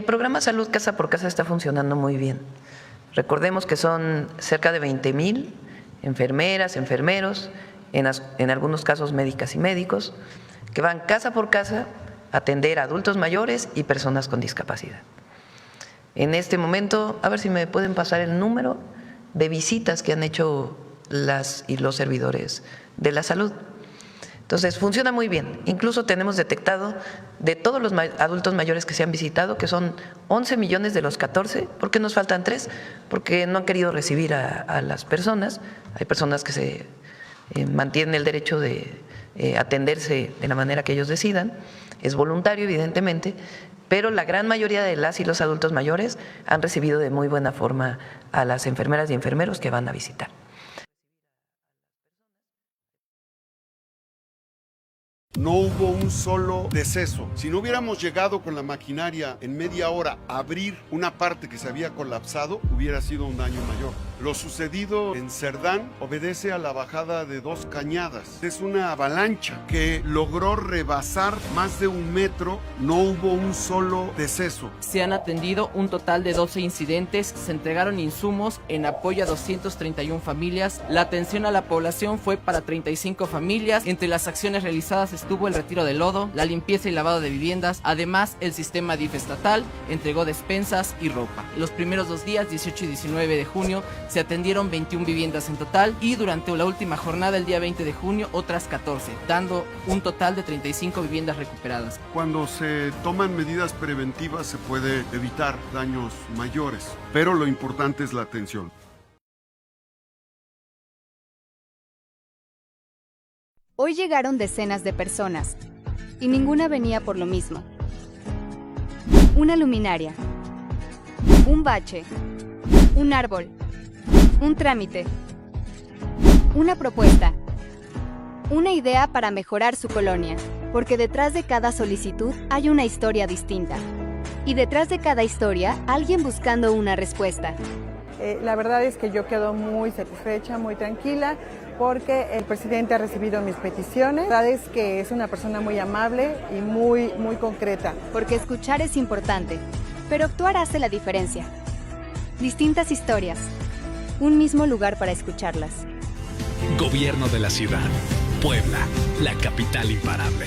programa Salud Casa por Casa está funcionando muy bien. Recordemos que son cerca de 20,000 enfermeras, enfermeros, en algunos casos médicas y médicos, que van casa por casa a atender a adultos mayores y personas con discapacidad. En este momento, a ver si me pueden pasar el número de visitas que han hecho las y los servidores de la salud. Entonces, funciona muy bien. Incluso tenemos detectado de todos los adultos mayores que se han visitado, que son 11 millones de los 14, ¿por qué nos faltan 3? Porque no han querido recibir a las personas. Hay personas que se mantienen el derecho de atenderse de la manera que ellos decidan. Es voluntario, evidentemente, pero la gran mayoría de las y los adultos mayores han recibido de muy buena forma a las enfermeras y enfermeros que van a visitar. No hubo un solo deceso. Si no hubiéramos llegado con la maquinaria en media hora a abrir una parte que se había colapsado, hubiera sido un daño mayor. Lo sucedido en Cerdán obedece a la bajada de 2 cañadas. Es una avalancha que logró rebasar más de 1 metro. No hubo un solo deceso. Se han atendido un total de 12 incidentes, se entregaron insumos en apoyo a 231 familias. La atención a la población fue para 35 familias. Entre las acciones realizadas estuvo el retiro de lodo, la limpieza y lavado de viviendas. Además, el sistema DIF estatal entregó despensas y ropa. Los primeros 2 días, 18 y 19 de junio, se atendieron 21 viviendas en total y durante la última jornada, el día 20 de junio, otras 14, dando un total de 35 viviendas recuperadas. Cuando se toman medidas preventivas se puede evitar daños mayores, pero lo importante es la atención. Hoy llegaron decenas de personas y ninguna venía por lo mismo. Una luminaria, un bache, un árbol, un trámite, una propuesta, una idea para mejorar su colonia, porque detrás de cada solicitud hay una historia distinta. Y detrás de cada historia, alguien buscando una respuesta. La verdad es que yo quedo muy satisfecha, muy tranquila, porque el presidente ha recibido mis peticiones. La verdad es que es una persona muy amable y muy concreta. Porque escuchar es importante, pero actuar hace la diferencia. Distintas historias, un mismo lugar para escucharlas. Gobierno de la ciudad, Puebla, la capital imparable.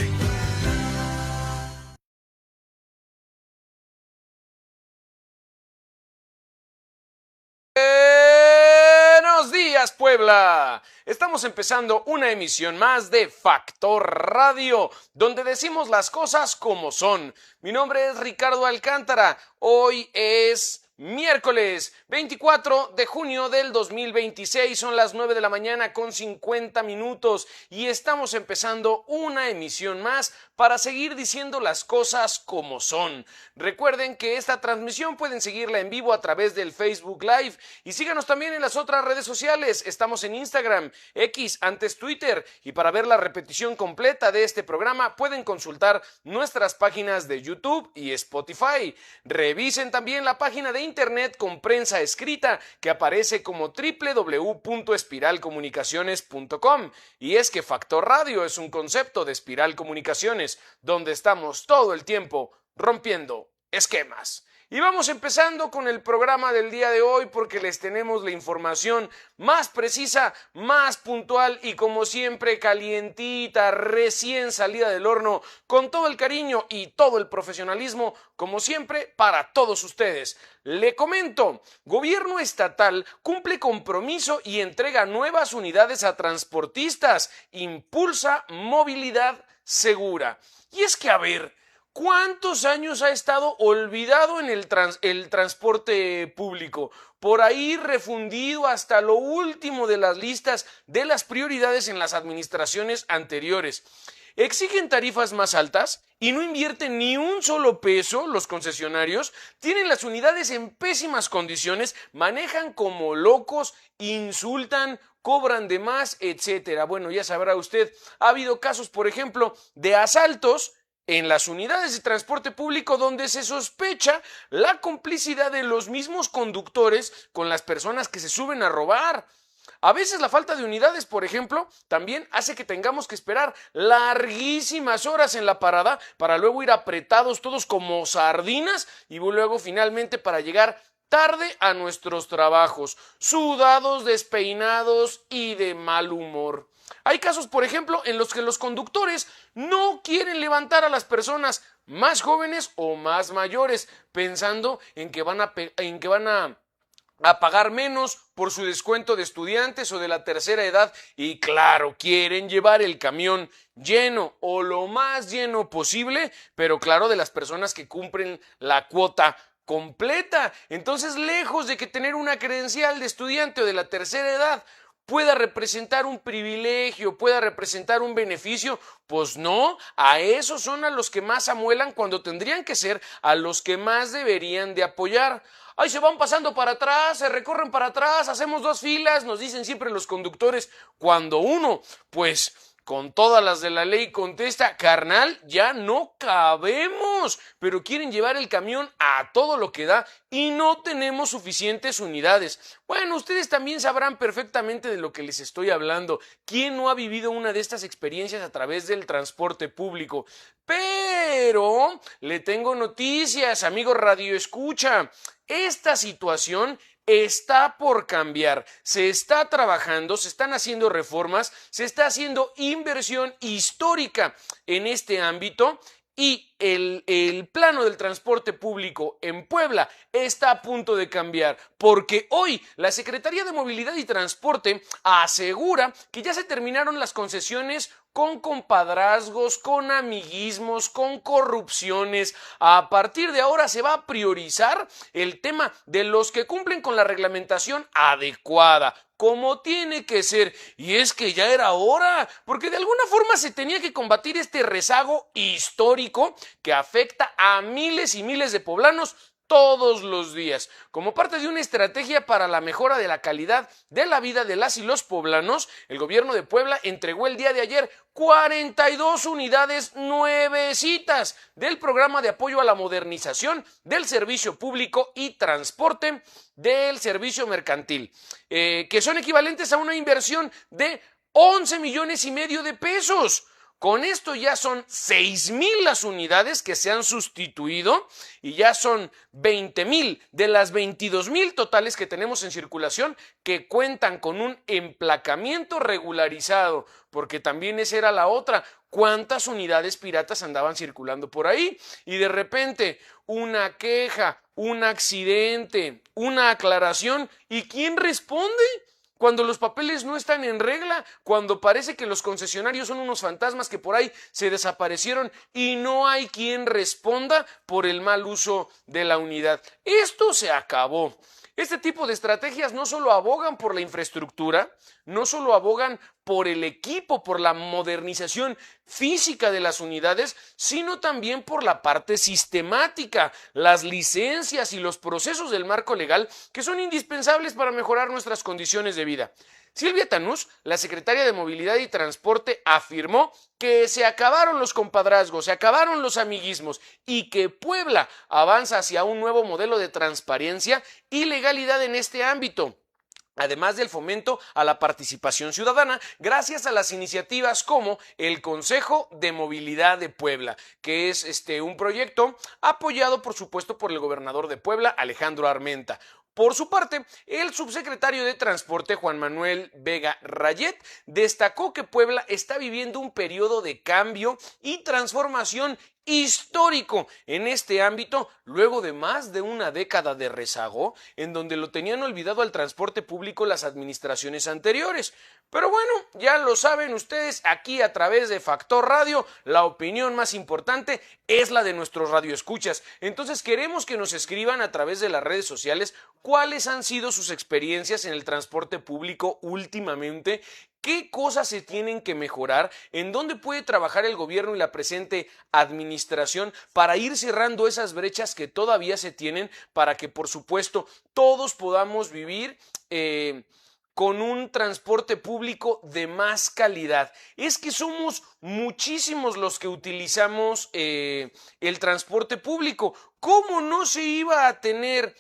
Buenos días, Puebla. Estamos empezando una emisión más de Factor Radio, donde decimos las cosas como son. Mi nombre es Ricardo Alcántara. Hoy es miércoles 24 de junio del 2026, son las 9 de la mañana con 50 minutos y estamos empezando una emisión más para seguir diciendo las cosas como son. Recuerden que esta transmisión pueden seguirla en vivo a través del Facebook Live y síganos también en las otras redes sociales. Estamos en Instagram, X, antes Twitter, y para ver la repetición completa de este programa pueden consultar nuestras páginas de YouTube y Spotify. Revisen también la página de internet con prensa escrita que aparece como www.espiralcomunicaciones.com, y es que Factor Radio es un concepto de Espiral Comunicaciones donde estamos todo el tiempo rompiendo esquemas. Y vamos empezando con el programa del día de hoy porque les tenemos la información más precisa, más puntual y como siempre calientita, recién salida del horno, con todo el cariño y todo el profesionalismo, como siempre, para todos ustedes. Le comento, gobierno estatal cumple compromiso y entrega nuevas unidades a transportistas, impulsa movilidad segura. Y es que, a ver, ¿cuántos años ha estado olvidado en el transporte público? Por ahí refundido hasta lo último de las listas de las prioridades en las administraciones anteriores. Exigen tarifas más altas y no invierten ni un solo peso los concesionarios, tienen las unidades en pésimas condiciones, manejan como locos, insultan, cobran de más, etcétera. Bueno, ya sabrá usted, ha habido casos, por ejemplo, de asaltos en las unidades de transporte público donde se sospecha la complicidad de los mismos conductores con las personas que se suben a robar. A veces la falta de unidades, por ejemplo, también hace que tengamos que esperar larguísimas horas en la parada para luego ir apretados todos como sardinas y luego finalmente para llegar tarde a nuestros trabajos, sudados, despeinados y de mal humor. Hay casos, por ejemplo, en los que los conductores no quieren levantar a las personas más jóvenes o más mayores, pensando en que van a pagar menos por su descuento de estudiantes o de la tercera edad y claro, quieren llevar el camión lleno o lo más lleno posible, pero claro, de las personas que cumplen la cuota completa. Entonces, lejos de que tener una credencial de estudiante o de la tercera edad pueda representar un privilegio, pueda representar un beneficio, pues no, a esos son a los que más amuelan cuando tendrían que ser a los que más deberían de apoyar. Ay, se van pasando para atrás, se recorren para atrás, hacemos 2 filas, nos dicen siempre los conductores, cuando uno, pues, con todas las de la ley contesta, carnal, ya no cabemos, pero quieren llevar el camión a todo lo que da y no tenemos suficientes unidades. Bueno, ustedes también sabrán perfectamente de lo que les estoy hablando. ¿Quién no ha vivido una de estas experiencias a través del transporte público? Pero le tengo noticias, amigo Radio Escucha. Esta situación está por cambiar, se está trabajando, se están haciendo reformas, se está haciendo inversión histórica en este ámbito y el plano del transporte público en Puebla está a punto de cambiar, porque hoy la Secretaría de Movilidad y Transporte asegura que ya se terminaron las concesiones con compadrazgos, con amiguismos, con corrupciones. A partir de ahora se va a priorizar el tema de los que cumplen con la reglamentación adecuada, como tiene que ser. Y es que ya era hora, porque de alguna forma se tenía que combatir este rezago histórico que afecta a miles y miles de poblanos todos los días. Como parte de una estrategia para la mejora de la calidad de la vida de las y los poblanos, el gobierno de Puebla entregó el día de ayer 42 unidades nuevecitas del programa de apoyo a la modernización del servicio público y transporte del servicio mercantil, que son equivalentes a una inversión de 11 millones y medio de pesos. Con esto ya son 6,000 las unidades que se han sustituido y ya son 20,000 de las 22,000 totales que tenemos en circulación que cuentan con un emplacamiento regularizado, porque también esa era la otra. ¿Cuántas unidades piratas andaban circulando por ahí? Y de repente una queja, un accidente, una aclaración, ¿y quién responde? Cuando los papeles no están en regla, cuando parece que los concesionarios son unos fantasmas que por ahí se desaparecieron y no hay quien responda por el mal uso de la unidad. Esto se acabó. Este tipo de estrategias no solo abogan por la infraestructura, no solo abogan por el equipo, por la modernización física de las unidades, sino también por la parte sistemática, las licencias y los procesos del marco legal que son indispensables para mejorar nuestras condiciones de vida. Silvia Tanús, la secretaria de Movilidad y Transporte, afirmó que se acabaron los compadrazgos, se acabaron los amiguismos y que Puebla avanza hacia un nuevo modelo de transparencia y legalidad en este ámbito, además del fomento a la participación ciudadana, gracias a las iniciativas como el Consejo de Movilidad de Puebla, que es un proyecto apoyado, por supuesto, por el gobernador de Puebla, Alejandro Armenta. Por su parte, el subsecretario de Transporte, Juan Manuel Vega Rayet, destacó que Puebla está viviendo un periodo de cambio y transformación histórico en este ámbito, luego de más de una década de rezago, en donde lo tenían olvidado al transporte público las administraciones anteriores. Pero bueno, ya lo saben ustedes, aquí a través de Factor Radio, la opinión más importante es la de nuestros radioescuchas. Entonces queremos que nos escriban a través de las redes sociales cuáles han sido sus experiencias en el transporte público últimamente, qué cosas se tienen que mejorar, en dónde puede trabajar el gobierno y la presente administración para ir cerrando esas brechas que todavía se tienen para que, por supuesto, todos podamos vivir con un transporte público de más calidad. Es que somos muchísimos los que utilizamos el transporte público. ¿Cómo no se iba a tener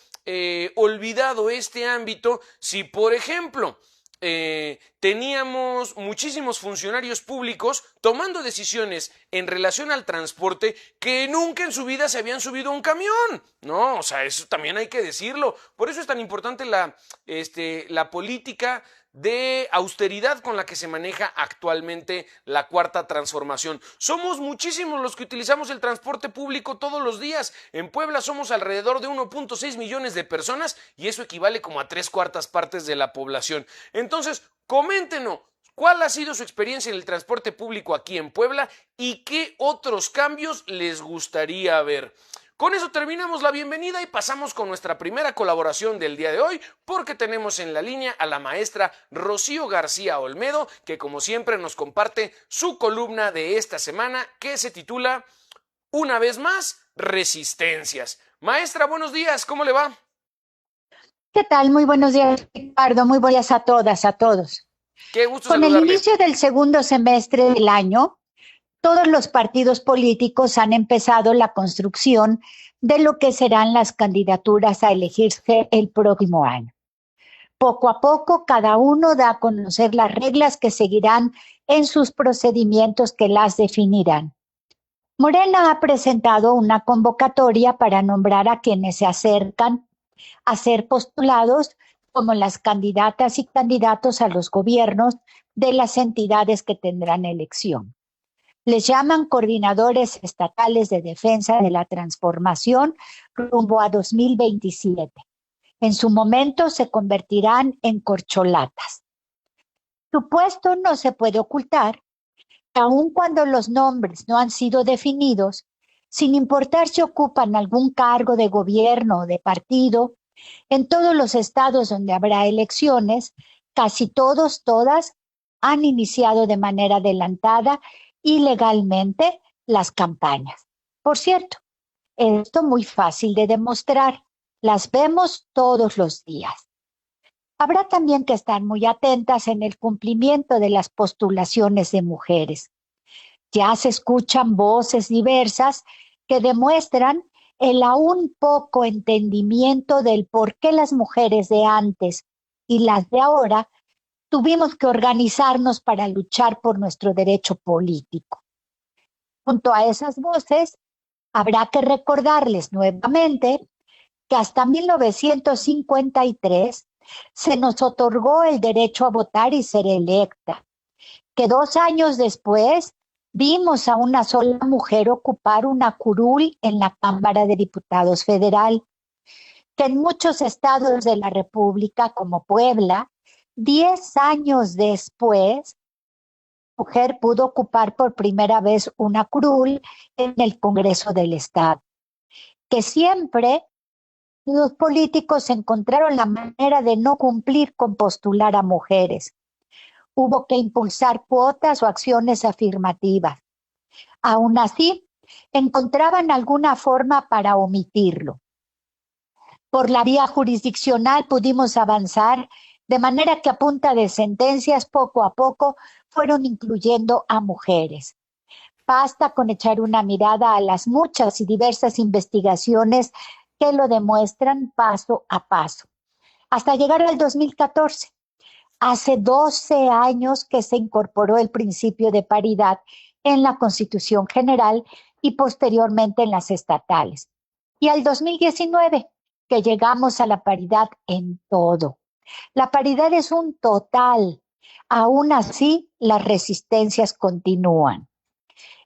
olvidado este ámbito si, por ejemplo, teníamos muchísimos funcionarios públicos tomando decisiones en relación al transporte que nunca en su vida se habían subido a un camión. No, o sea, eso también hay que decirlo. Por eso es tan importante la política de austeridad con la que se maneja actualmente la cuarta transformación. Somos muchísimos los que utilizamos el transporte público todos los días. En Puebla somos alrededor de 1.6 millones de personas y eso equivale como a 3/4 partes de la población. Entonces, coméntenos, ¿cuál ha sido su experiencia en el transporte público aquí en Puebla y qué otros cambios les gustaría ver? Con eso terminamos la bienvenida y pasamos con nuestra primera colaboración del día de hoy, porque tenemos en la línea a la maestra Rocío García Olmedo, que como siempre nos comparte su columna de esta semana, que se titula Una vez más, Resistencias. Maestra, buenos días, ¿cómo le va? ¿Qué tal? Muy buenos días, Ricardo. Muy buenos días a todas, a todos. Qué gusto Con el saludarle. inicio del segundo semestre del año, todos los partidos políticos han empezado la construcción de lo que serán las candidaturas a elegirse el próximo año. Poco a poco, cada uno da a conocer las reglas que seguirán en sus procedimientos que las definirán. Morena ha presentado una convocatoria para nombrar a quienes se acercan a ser postulados como las candidatas y candidatos a los gobiernos de las entidades que tendrán elección. Les llaman coordinadores estatales de defensa de la transformación rumbo a 2027. En su momento se convertirán en corcholatas. Su puesto no se puede ocultar, aun cuando los nombres no han sido definidos, sin importar si ocupan algún cargo de gobierno o de partido, en todos los estados donde habrá elecciones, casi todas han iniciado de manera adelantada y legalmente las campañas. Por cierto, esto muy fácil de demostrar. Las vemos todos los días. Habrá también que estar muy atentas en el cumplimiento de las postulaciones de mujeres. Ya se escuchan voces diversas que demuestran el aún poco entendimiento del por qué las mujeres de antes y las de ahora tuvimos que organizarnos para luchar por nuestro derecho político. Junto a esas voces, habrá que recordarles nuevamente que hasta 1953 se nos otorgó el derecho a votar y ser electa, que 2 años después vimos a una sola mujer ocupar una curul en la Cámara de Diputados Federal, que en muchos estados de la República, como Puebla, 10 años después, la mujer pudo ocupar por primera vez una curul en el Congreso del Estado, que siempre los políticos encontraron la manera de no cumplir con postular a mujeres. Hubo que impulsar cuotas o acciones afirmativas. Aún así, encontraban alguna forma para omitirlo. Por la vía jurisdiccional pudimos avanzar, de manera que a punta de sentencias, poco a poco, fueron incluyendo a mujeres. Basta con echar una mirada a las muchas y diversas investigaciones que lo demuestran paso a paso, hasta llegar al 2014. Hace 12 años que se incorporó el principio de paridad en la Constitución General y posteriormente en las estatales. Y al 2019, que llegamos a la paridad en todo. La paridad es un total. Aún así, las resistencias continúan.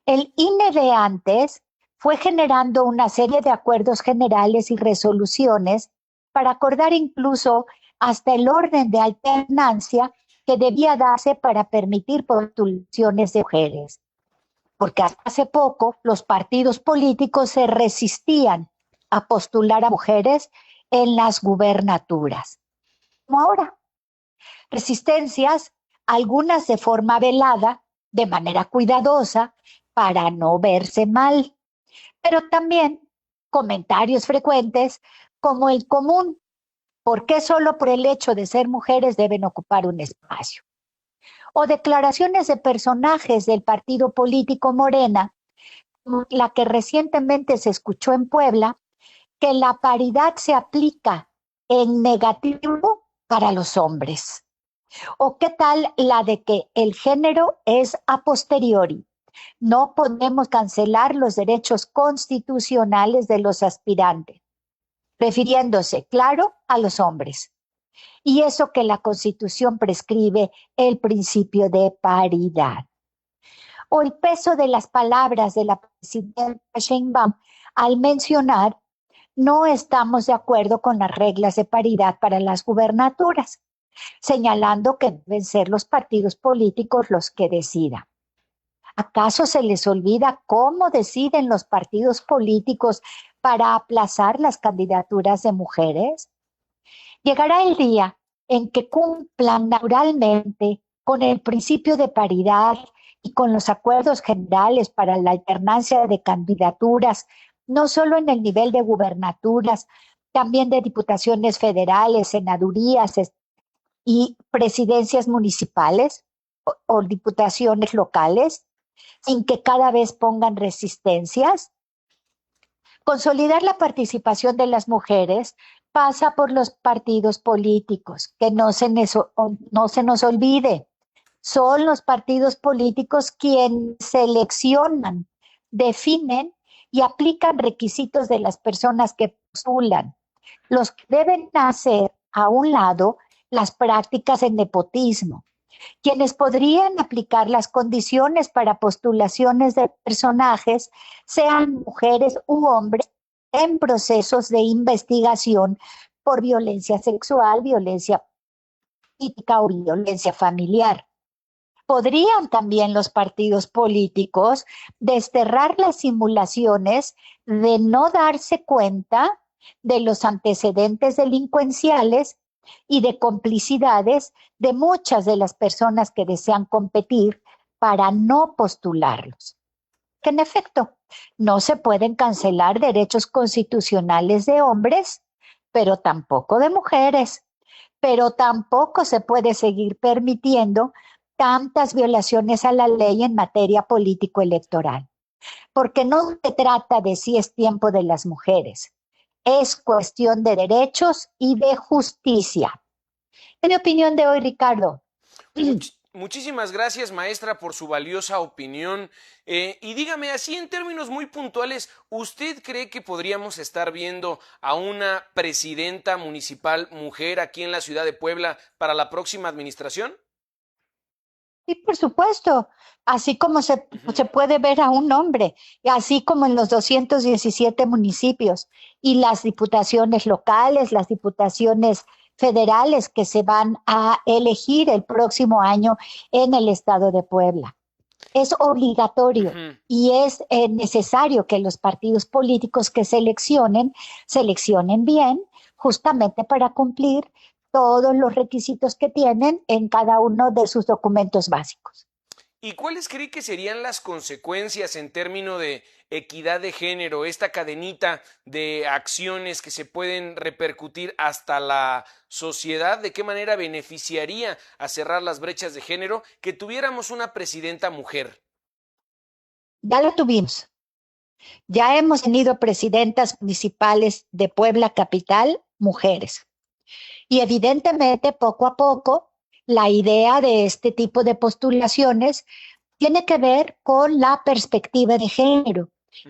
El INE de antes fue generando una serie de acuerdos generales y resoluciones para acordar incluso hasta el orden de alternancia que debía darse para permitir postulaciones de mujeres. Porque hasta hace poco los partidos políticos se resistían a postular a mujeres en las gubernaturas. Como ahora, resistencias, algunas de forma velada, de manera cuidadosa, para no verse mal, pero también comentarios frecuentes como el común: ¿por qué solo por el hecho de ser mujeres deben ocupar un espacio? O declaraciones de personajes del partido político Morena, como la que recientemente se escuchó en Puebla, que la paridad se aplica en negativo para los hombres. ¿O qué tal la de que el género es a posteriori? No podemos cancelar los derechos constitucionales de los aspirantes, refiriéndose, claro, a los hombres. Y eso que la Constitución prescribe, el principio de paridad. O el peso de las palabras de la presidenta Sheinbaum al mencionar: no estamos de acuerdo con las reglas de paridad para las gubernaturas, señalando que deben ser los partidos políticos los que decidan. ¿Acaso se les olvida cómo deciden los partidos políticos para aplazar las candidaturas de mujeres? Llegará el día en que cumplan naturalmente con el principio de paridad y con los acuerdos generales para la alternancia de candidaturas, no solo en el nivel de gubernaturas, también de diputaciones federales, senadurías y presidencias municipales o diputaciones locales, sin que cada vez pongan resistencias. Consolidar la participación de las mujeres pasa por los partidos políticos, que no se nos olvide. Son los partidos políticos quienes seleccionan, definen y aplican requisitos de las personas que postulan. Los que deben hacer a un lado las prácticas de nepotismo. Quienes podrían aplicar las condiciones para postulaciones de personajes, sean mujeres u hombres, en procesos de investigación por violencia sexual, violencia política o violencia familiar. Podrían también los partidos políticos desterrar las simulaciones de no darse cuenta de los antecedentes delincuenciales y de complicidades de muchas de las personas que desean competir para no postularlos. Que en efecto, no se pueden cancelar derechos constitucionales de hombres, pero tampoco de mujeres, pero tampoco se puede seguir permitiendo tantas violaciones a la ley en materia político-electoral, porque no se trata de si es tiempo de las mujeres, es cuestión de derechos y de justicia. En mi opinión de hoy, Ricardo. Muchísimas gracias, maestra, por su valiosa opinión. Y dígame, así en términos muy puntuales, ¿usted cree que podríamos estar viendo a una presidenta municipal mujer aquí en la ciudad de Puebla para la próxima administración? Sí, por supuesto, así como se puede ver a un hombre, y así como en los 217 municipios y las diputaciones locales, las diputaciones federales que se van a elegir el próximo año en el estado de Puebla. Es obligatorio y es necesario que los partidos políticos que seleccionen bien, justamente para cumplir todos los requisitos que tienen en cada uno de sus documentos básicos. ¿Y cuáles cree que serían las consecuencias en términos de equidad de género, esta cadenita de acciones que se pueden repercutir hasta la sociedad? ¿De qué manera beneficiaría a cerrar las brechas de género que tuviéramos una presidenta mujer? Ya lo tuvimos. Ya hemos tenido presidentas municipales de Puebla capital, mujeres. Y evidentemente, poco a poco, la idea de este tipo de postulaciones tiene que ver con la perspectiva de género,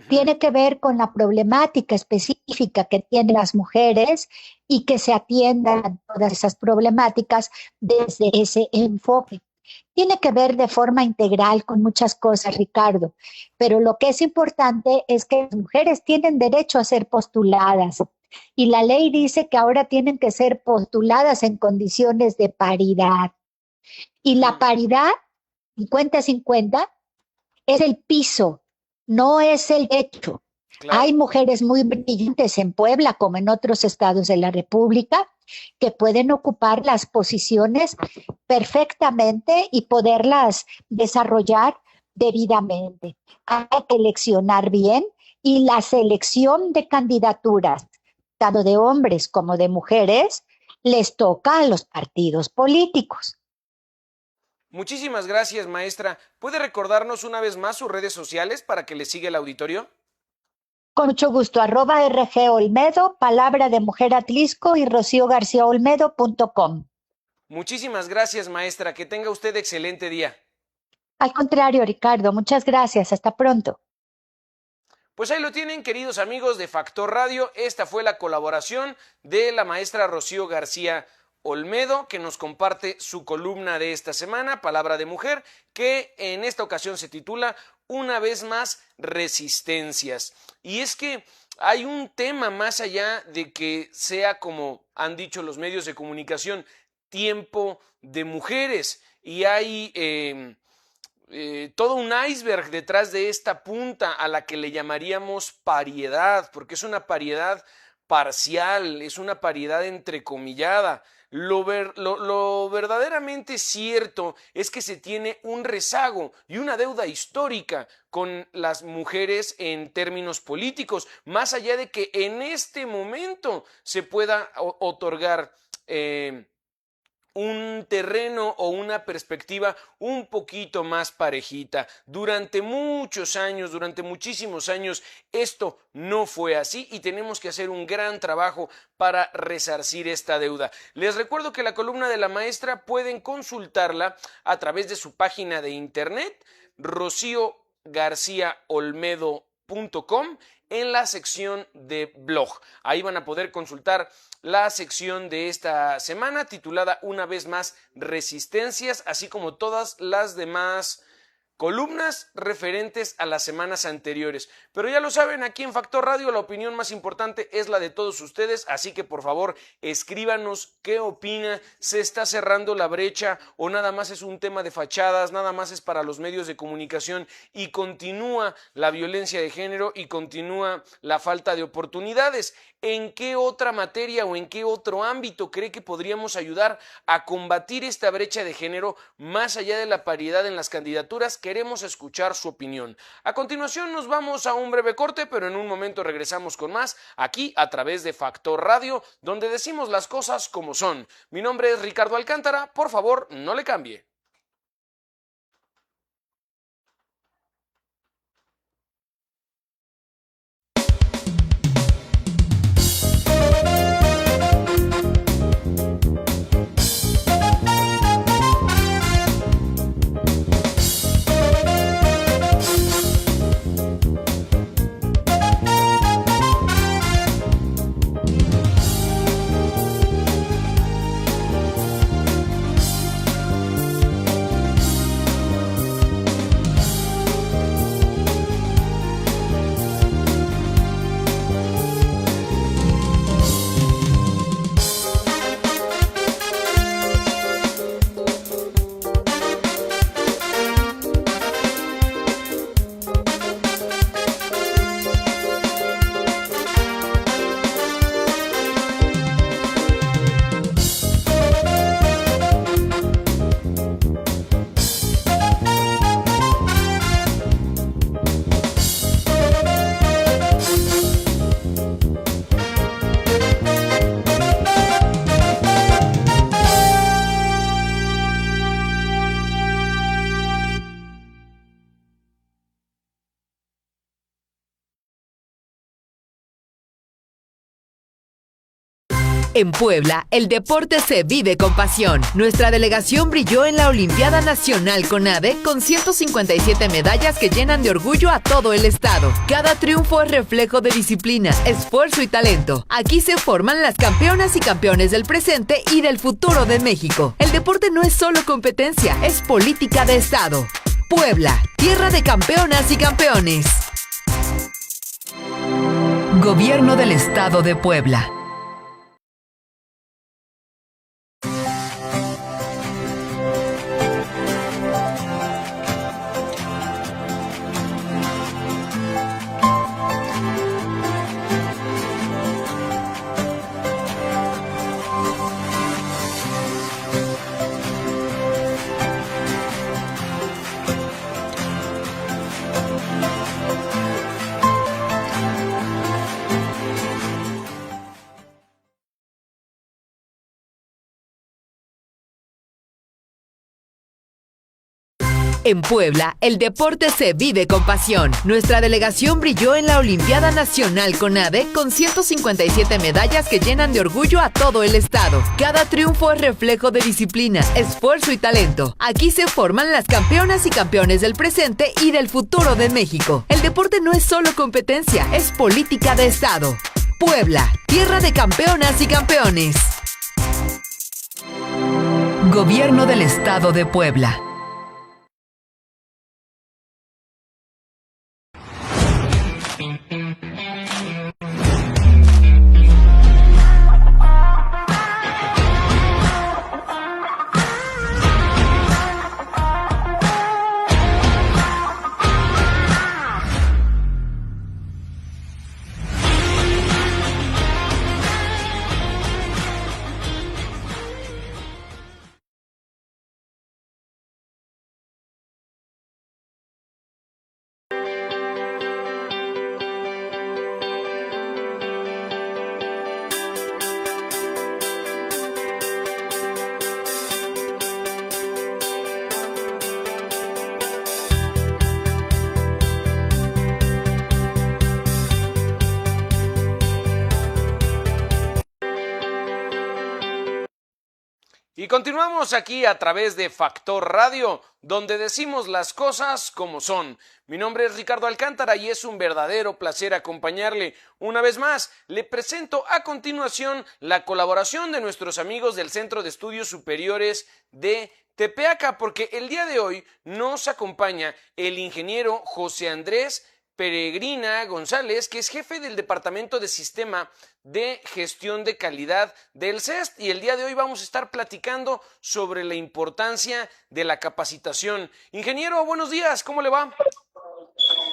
tiene que ver con la problemática específica que tienen las mujeres y que se atiendan todas esas problemáticas desde ese enfoque. Tiene que ver de forma integral con muchas cosas, Ricardo, pero lo que es importante es que las mujeres tienen derecho a ser postuladas. Y la ley dice que ahora tienen que ser postuladas en condiciones de paridad. Y la paridad, 50-50, es el piso, no es el techo. Claro. Hay mujeres muy brillantes en Puebla, como en otros estados de la República, que pueden ocupar las posiciones perfectamente y poderlas desarrollar debidamente. Hay que seleccionar bien y la selección de candidaturas, tanto de hombres como de mujeres, les toca a los partidos políticos. Muchísimas gracias, maestra. ¿Puede recordarnos una vez más sus redes sociales para que le siga el auditorio? Con mucho gusto, @RG Olmedo, Palabra de Mujer Atlisco y RocíoGarciaOlmedo.com. Muchísimas gracias, maestra. Que tenga usted excelente día. Al contrario, Ricardo, muchas gracias. Hasta pronto. Pues ahí lo tienen, queridos amigos de Factor Radio. Esta fue la colaboración de la maestra Rocío García Olmedo, que nos comparte su columna de esta semana, Palabra de Mujer, que en esta ocasión se titula Una vez más, resistencias. Y es que hay un tema más allá de que sea, como han dicho los medios de comunicación, tiempo de mujeres, y hay todo un iceberg detrás de esta punta a la que le llamaríamos pariedad, porque es una pariedad parcial, es una pariedad entrecomillada. Lo verdaderamente cierto es que se tiene un rezago y una deuda histórica con las mujeres en términos políticos, más allá de que en este momento se pueda otorgar un terreno o una perspectiva un poquito más parejita. Durante muchos años, durante muchísimos años, esto no fue así y tenemos que hacer un gran trabajo para resarcir esta deuda. Les recuerdo que la columna de la maestra pueden consultarla a través de su página de internet, rociogarciaolmedo.com, en la sección de blog. Ahí van a poder consultar la sección de esta semana titulada Una vez más, resistencias, así como todas las demás columnas referentes a las semanas anteriores. Pero ya lo saben, aquí en Factor Radio la opinión más importante es la de todos ustedes, así que por favor escríbanos qué opina, se está cerrando la brecha o nada más es un tema de fachadas, nada más es para los medios de comunicación y continúa la violencia de género y continúa la falta de oportunidades. ¿En qué otra materia o en qué otro ámbito cree que podríamos ayudar a combatir esta brecha de género más allá de la paridad en las candidaturas? Queremos escuchar su opinión. A continuación nos vamos a un breve corte, pero en un momento regresamos con más aquí a través de Factor Radio, donde decimos las cosas como son. Mi nombre es Ricardo Alcántara, por favor no le cambie. En Puebla, el deporte se vive con pasión. Nuestra delegación brilló en la Olimpiada Nacional CONADE con 157 medallas que llenan de orgullo a todo el estado. Cada triunfo es reflejo de disciplina, esfuerzo y talento. Aquí se forman las campeonas y campeones del presente y del futuro de México. El deporte no es solo competencia, es política de estado. Puebla, tierra de campeonas y campeones. Gobierno del Estado de Puebla. En Puebla, el deporte se vive con pasión. Nuestra delegación brilló en la Olimpiada Nacional CONADE con 157 medallas que llenan de orgullo a todo el estado. Cada triunfo es reflejo de disciplina, esfuerzo y talento. Aquí se forman las campeonas y campeones del presente y del futuro de México. El deporte no es solo competencia, es política de estado. Puebla, tierra de campeonas y campeones. Gobierno del Estado de Puebla. Y continuamos aquí a través de Factor Radio, donde decimos las cosas como son. Mi nombre es Ricardo Alcántara y es un verdadero placer acompañarle. Una vez más, le presento a continuación la colaboración de nuestros amigos del Centro de Estudios Superiores de Tepeaca, porque el día de hoy nos acompaña el ingeniero José Andrés Peregrina González, que es jefe del Departamento de Sistema de Gestión de Calidad del CEST, y el día de hoy vamos a estar platicando sobre la importancia de la capacitación. Ingeniero, buenos días, ¿cómo le va?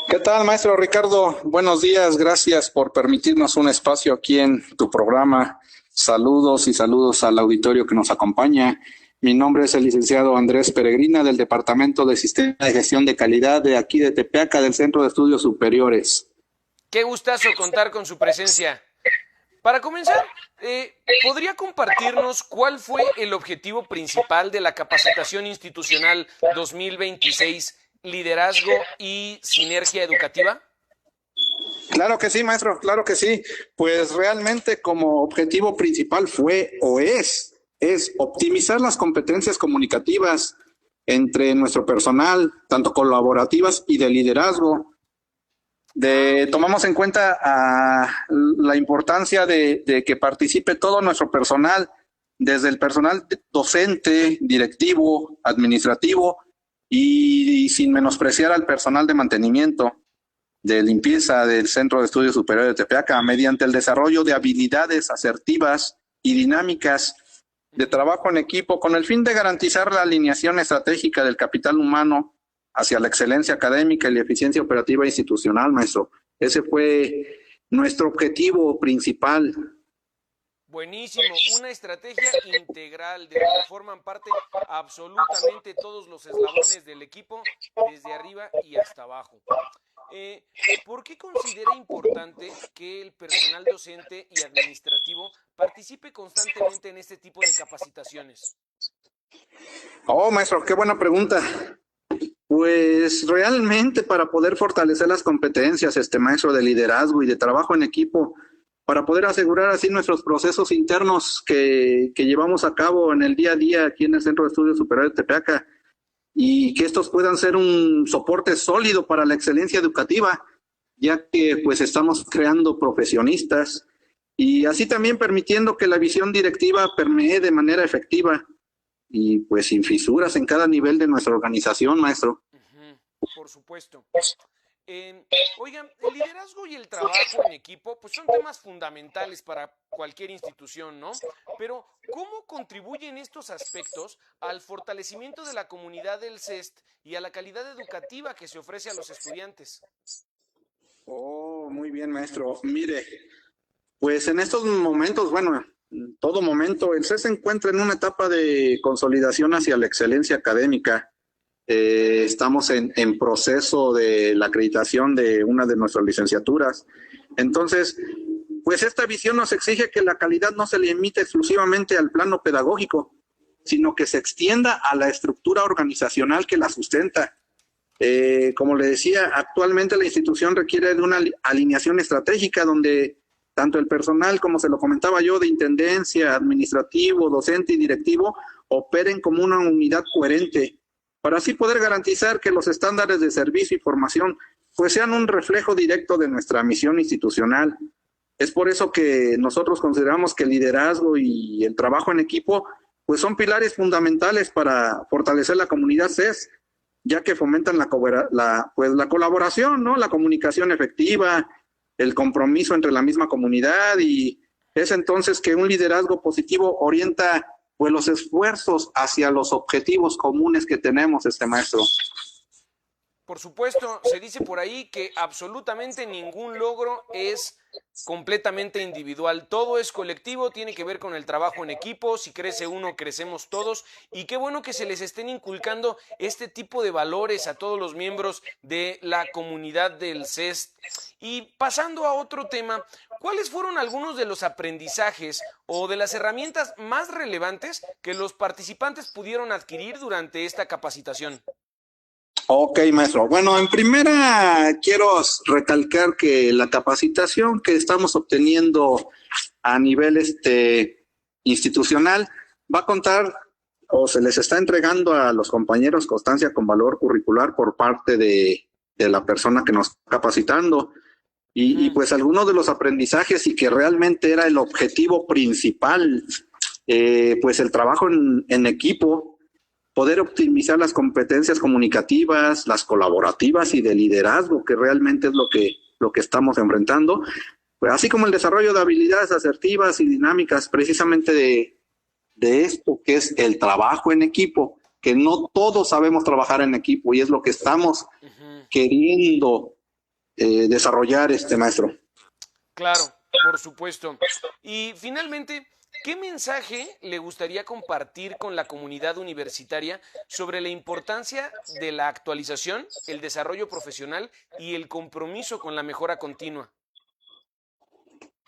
¿Qué tal, maestro Ricardo? Buenos días, gracias por permitirnos un espacio aquí en tu programa. Saludos y saludos al auditorio que nos acompaña. Mi nombre es el licenciado Andrés Peregrina del Departamento de Sistema de Gestión de Calidad de aquí de Tepeaca, del Centro de Estudios Superiores. Qué gustazo contar con su presencia. Para comenzar, ¿podría compartirnos cuál fue el objetivo principal de la capacitación institucional 2026, liderazgo y sinergia educativa? Claro que sí, maestro, claro que sí. Pues realmente como objetivo principal fue o es optimizar las competencias comunicativas entre nuestro personal, tanto colaborativas y de liderazgo. Tomamos en cuenta la importancia de que participe todo nuestro personal, desde el personal docente, directivo, administrativo y sin menospreciar al personal de mantenimiento, de limpieza del Centro de Estudios Superiores de Tepeaca, mediante el desarrollo de habilidades asertivas y dinámicas de trabajo en equipo con el fin de garantizar la alineación estratégica del capital humano hacia la excelencia académica y la eficiencia operativa institucional, maestro. Ese fue nuestro objetivo principal. Buenísimo, una estrategia integral de donde forman parte absolutamente todos los eslabones del equipo, desde arriba y hasta abajo. ¿Por qué considera importante que el personal docente y administrativo participe constantemente en este tipo de capacitaciones? Oh, maestro, qué buena pregunta. Pues realmente para poder fortalecer las competencias, maestro, de liderazgo y de trabajo en equipo, para poder asegurar así nuestros procesos internos que llevamos a cabo en el día a día aquí en el Centro de Estudios Superiores de Tepeaca, y que estos puedan ser un soporte sólido para la excelencia educativa, ya que pues estamos creando profesionistas y así también permitiendo que la visión directiva permee de manera efectiva y pues sin fisuras en cada nivel de nuestra organización, maestro. Por supuesto. Oigan, el liderazgo y el trabajo en equipo pues son temas fundamentales para cualquier institución, ¿no? Pero ¿cómo contribuyen estos aspectos al fortalecimiento de la comunidad del CEST y a la calidad educativa que se ofrece a los estudiantes? Oh, muy bien, maestro. Mire, pues en estos momentos, bueno, en todo momento, el CEST se encuentra en una etapa de consolidación hacia la excelencia académica. Estamos en proceso de la acreditación de una de nuestras licenciaturas. Entonces, pues esta visión nos exige que la calidad no se limite exclusivamente al plano pedagógico, sino que se extienda a la estructura organizacional que la sustenta. Como le decía, actualmente la institución requiere de una alineación estratégica donde tanto el personal, como se lo comentaba yo, de intendencia, administrativo, docente y directivo, operen como una unidad coherente para así poder garantizar que los estándares de servicio y formación pues sean un reflejo directo de nuestra misión institucional. Es por eso que nosotros consideramos que el liderazgo y el trabajo en equipo pues son pilares fundamentales para fortalecer la comunidad CES, ya que fomentan la colaboración, ¿no? La comunicación efectiva, el compromiso entre la misma comunidad, y es entonces que un liderazgo positivo orienta pues los esfuerzos hacia los objetivos comunes que tenemos, maestro. Por supuesto, se dice por ahí que absolutamente ningún logro es completamente individual, todo es colectivo, tiene que ver con el trabajo en equipo, si crece uno, crecemos todos, y qué bueno que se les estén inculcando este tipo de valores a todos los miembros de la comunidad del CES. Y pasando a otro tema, ¿cuáles fueron algunos de los aprendizajes o de las herramientas más relevantes que los participantes pudieron adquirir durante esta capacitación? Ok, maestro. Bueno, en primera quiero recalcar que la capacitación que estamos obteniendo a nivel institucional va a contar o se les está entregando a los compañeros constancia con valor curricular por parte de la persona que nos está capacitando. Y pues algunos de los aprendizajes y que realmente era el objetivo principal, pues el trabajo en equipo, poder optimizar las competencias comunicativas, las colaborativas y de liderazgo, que realmente es lo que estamos enfrentando, pues así como el desarrollo de habilidades asertivas y dinámicas precisamente de esto que es el trabajo en equipo, que no todos sabemos trabajar en equipo y es lo que estamos queriendo desarrollar, maestro. Claro, por supuesto. Y finalmente, ¿qué mensaje le gustaría compartir con la comunidad universitaria sobre la importancia de la actualización, el desarrollo profesional y el compromiso con la mejora continua?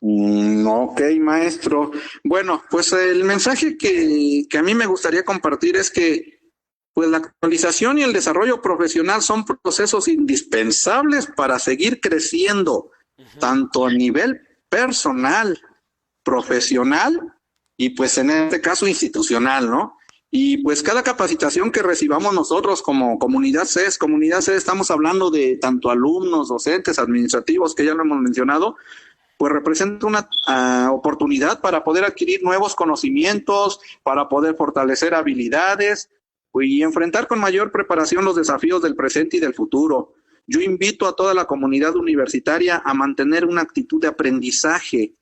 Ok, maestro. Bueno, pues el mensaje que a mí me gustaría compartir es que pues la actualización y el desarrollo profesional son procesos indispensables para seguir creciendo, tanto a nivel personal, profesional y pues en este caso institucional, ¿no? Y pues cada capacitación que recibamos nosotros como comunidad CES, estamos hablando de tanto alumnos, docentes, administrativos, que ya lo hemos mencionado, pues representa una oportunidad para poder adquirir nuevos conocimientos, para poder fortalecer habilidades y enfrentar con mayor preparación los desafíos del presente y del futuro. Yo invito a toda la comunidad universitaria a mantener una actitud de aprendizaje,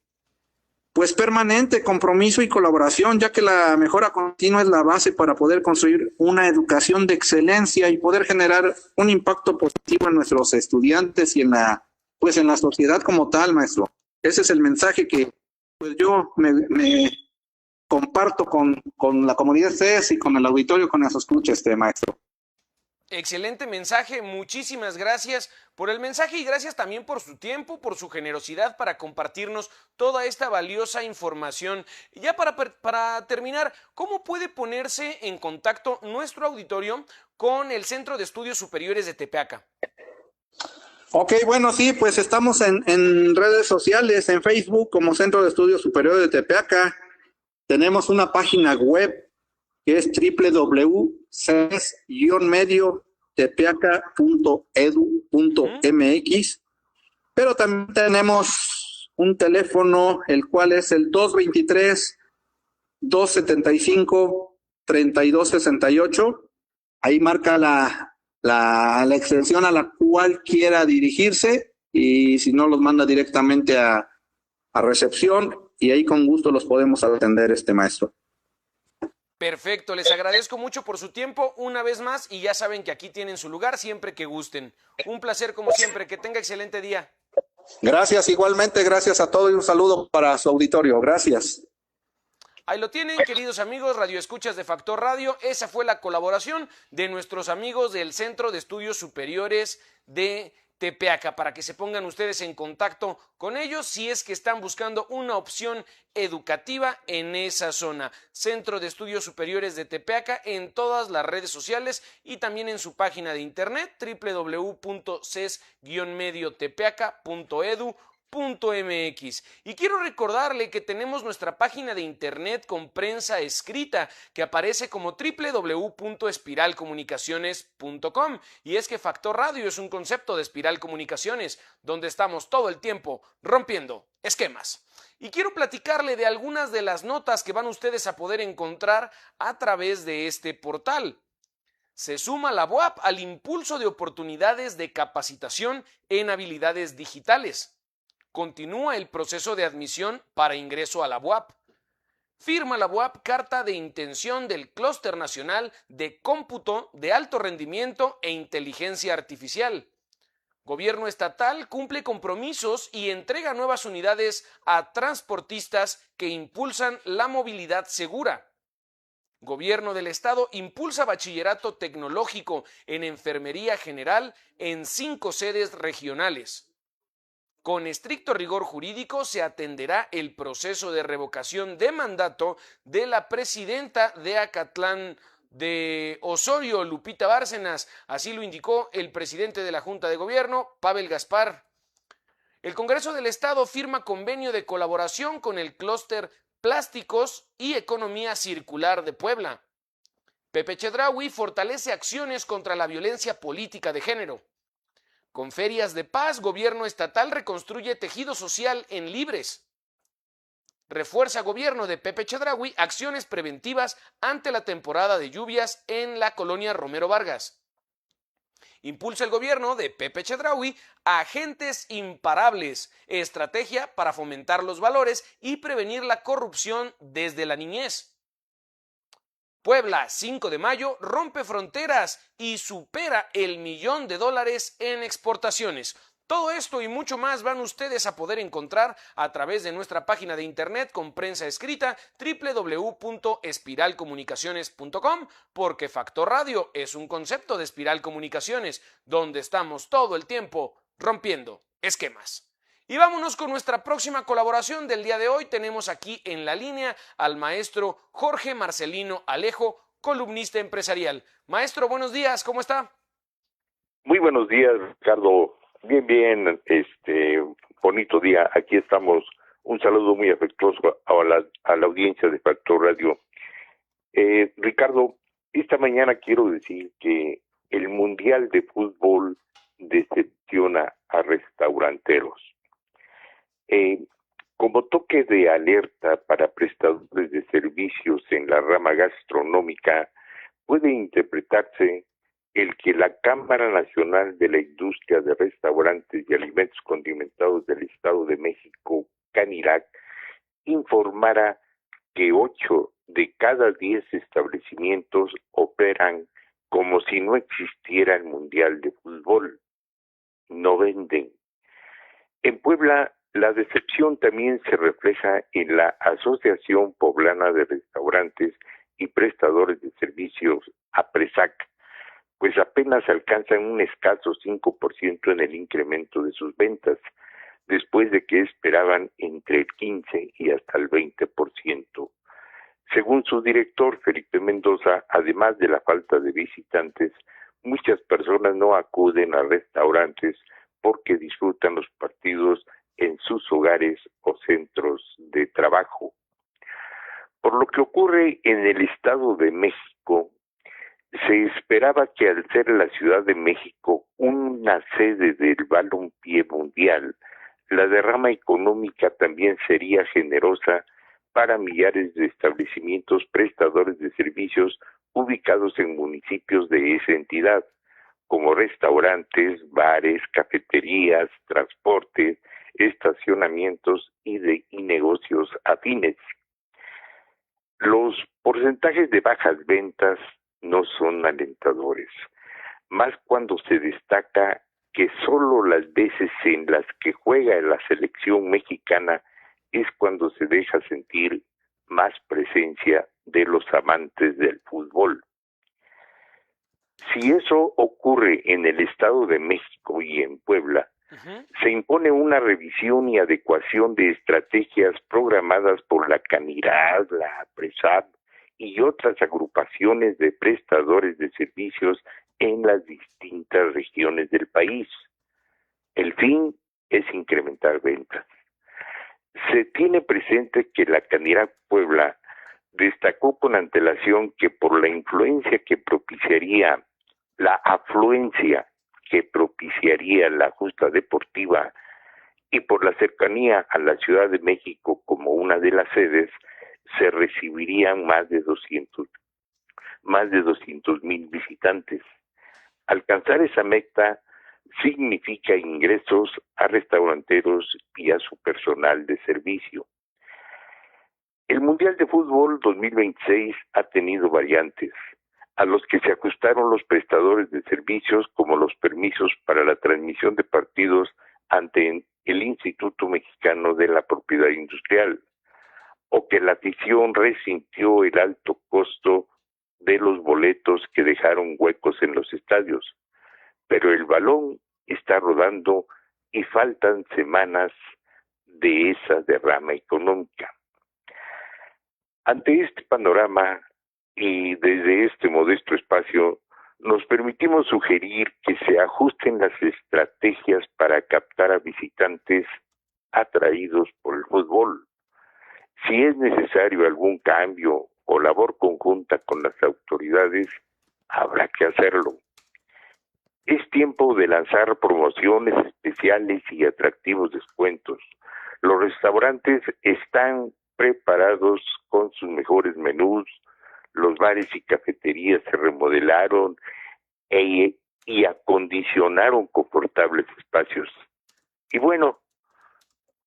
pues permanente, compromiso y colaboración, ya que la mejora continua es la base para poder construir una educación de excelencia y poder generar un impacto positivo en nuestros estudiantes y en la sociedad como tal, maestro. Ese es el mensaje que pues yo me comparto con la comunidad CES y con el auditorio, con las escuchas, maestro. Excelente mensaje, muchísimas gracias por el mensaje y gracias también por su tiempo, por su generosidad para compartirnos toda esta valiosa información. Ya para terminar, ¿cómo puede ponerse en contacto nuestro auditorio con el Centro de Estudios Superiores de Tepeaca? Ok, bueno, sí, pues estamos en redes sociales, en Facebook como Centro de Estudios Superiores de Tepeaca. Tenemos una página web que es www.ces-tepeaca.edu.mx, pero también tenemos un teléfono, el cual es el 223-275-3268. Ahí marca la extensión a la cual quiera dirigirse y si no los manda directamente a recepción y ahí con gusto los podemos atender, maestro. Perfecto, les agradezco mucho por su tiempo una vez más y ya saben que aquí tienen su lugar siempre que gusten. Un placer como siempre, que tenga excelente día. Gracias, igualmente, gracias a todos y un saludo para su auditorio. Gracias. Ahí lo tienen, queridos amigos, radioescuchas de Factor Radio. Esa fue la colaboración de nuestros amigos del Centro de Estudios Superiores de Tepeaca, para que se pongan ustedes en contacto con ellos si es que están buscando una opción educativa en esa zona. Centro de Estudios Superiores de Tepeaca en todas las redes sociales y también en su página de internet www.ces-mediotepeaca.edu.mx. Y quiero recordarle que tenemos nuestra página de internet con prensa escrita que aparece como www.espiralcomunicaciones.com, y es que Factor Radio es un concepto de Espiral Comunicaciones donde estamos todo el tiempo rompiendo esquemas. Y quiero platicarle de algunas de las notas que van ustedes a poder encontrar a través de este portal. Se suma la UAP al impulso de oportunidades de capacitación en habilidades digitales. Continúa el proceso de admisión para ingreso a la UAP. Firma la UAP carta de intención del Clúster Nacional de Cómputo de Alto Rendimiento e Inteligencia Artificial. Gobierno estatal cumple compromisos y entrega nuevas unidades a transportistas que impulsan la movilidad segura. Gobierno del Estado impulsa bachillerato tecnológico en enfermería general en 5 sedes regionales. Con estricto rigor jurídico se atenderá el proceso de revocación de mandato de la presidenta de Acatlán de Osorio, Lupita Bárcenas. Así lo indicó el presidente de la Junta de Gobierno, Pavel Gaspar. El Congreso del Estado firma convenio de colaboración con el Clúster Plásticos y Economía Circular de Puebla. Pepe Chedraui fortalece acciones contra la violencia política de género. Con ferias de paz, gobierno estatal reconstruye tejido social en Libres. Refuerza gobierno de Pepe Chedraui acciones preventivas ante la temporada de lluvias en la colonia Romero Vargas. Impulsa el gobierno de Pepe Chedraui agentes imparables, estrategia para fomentar los valores y prevenir la corrupción desde la niñez. Puebla, 5 de mayo, rompe fronteras y supera el $1.000.000 en exportaciones. Todo esto y mucho más van ustedes a poder encontrar a través de nuestra página de internet con prensa escrita www.espiralcomunicaciones.com, porque Factor Radio es un concepto de Espiral Comunicaciones donde estamos todo el tiempo rompiendo esquemas. Y vámonos con nuestra próxima colaboración del día de hoy. Tenemos aquí en la línea al maestro Jorge Marcelino Alejo, columnista empresarial. Maestro, buenos días, ¿cómo está? Muy buenos días, Ricardo. Bien, bonito día. Aquí estamos. Un saludo muy afectuoso a la audiencia de Factor Radio. Ricardo, esta mañana quiero decir que el Mundial de Fútbol decepciona a restauranteros. Como toque de alerta para prestadores de servicios en la rama gastronómica, puede interpretarse el que la Cámara Nacional de la Industria de Restaurantes y Alimentos Condimentados del Estado de México, CANIRAC, informara que 8 de cada 10 establecimientos operan como si no existiera el Mundial de Fútbol. No venden. En Puebla, la decepción también se refleja en la Asociación Poblana de Restaurantes y Prestadores de Servicios, APRESAC, pues apenas alcanzan un escaso 5% en el incremento de sus ventas, después de que esperaban entre el 15 y hasta el 20%. Según su director, Felipe Mendoza, además de la falta de visitantes, muchas personas no acuden a restaurantes porque disfrutan los partidos en sus hogares o centros de trabajo. Por lo que ocurre en el Estado de México, se esperaba que al ser la Ciudad de México una sede del balompié mundial, la derrama económica también sería generosa para millares de establecimientos prestadores de servicios ubicados en municipios de esa entidad, como restaurantes, bares, cafeterías, transportes, estacionamientos y negocios afines. Los porcentajes de bajas ventas no son alentadores, más cuando se destaca que solo las veces en las que juega la selección mexicana es cuando se deja sentir más presencia de los amantes del fútbol. Si eso ocurre en el Estado de México y en Puebla, se impone una revisión y adecuación de estrategias programadas por la Canirad, la APRESAP y otras agrupaciones de prestadores de servicios en las distintas regiones del país. El fin es incrementar ventas. Se tiene presente que la Canirad Puebla destacó con antelación que por la influencia que propiciaría, la afluencia que propiciaría la justa deportiva y por la cercanía a la Ciudad de México como una de las sedes, se recibirían más de 200,000 visitantes. Alcanzar esa meta significa ingresos a restauranteros y a su personal de servicio. El Mundial de Fútbol 2026 ha tenido variantes, a los que se ajustaron los prestadores de servicios, como los permisos para la transmisión de partidos ante el Instituto Mexicano de la Propiedad Industrial, o que la afición resintió el alto costo de los boletos que dejaron huecos en los estadios. Pero el balón está rodando y faltan semanas de esa derrama económica. Ante este panorama y desde este modesto espacio, nos permitimos sugerir que se ajusten las estrategias para captar a visitantes atraídos por el fútbol. Si es necesario algún cambio o labor conjunta con las autoridades, habrá que hacerlo. Es tiempo de lanzar promociones especiales y atractivos descuentos. Los restaurantes están preparados con sus mejores menús, los bares y cafeterías se remodelaron y acondicionaron confortables espacios. Y bueno,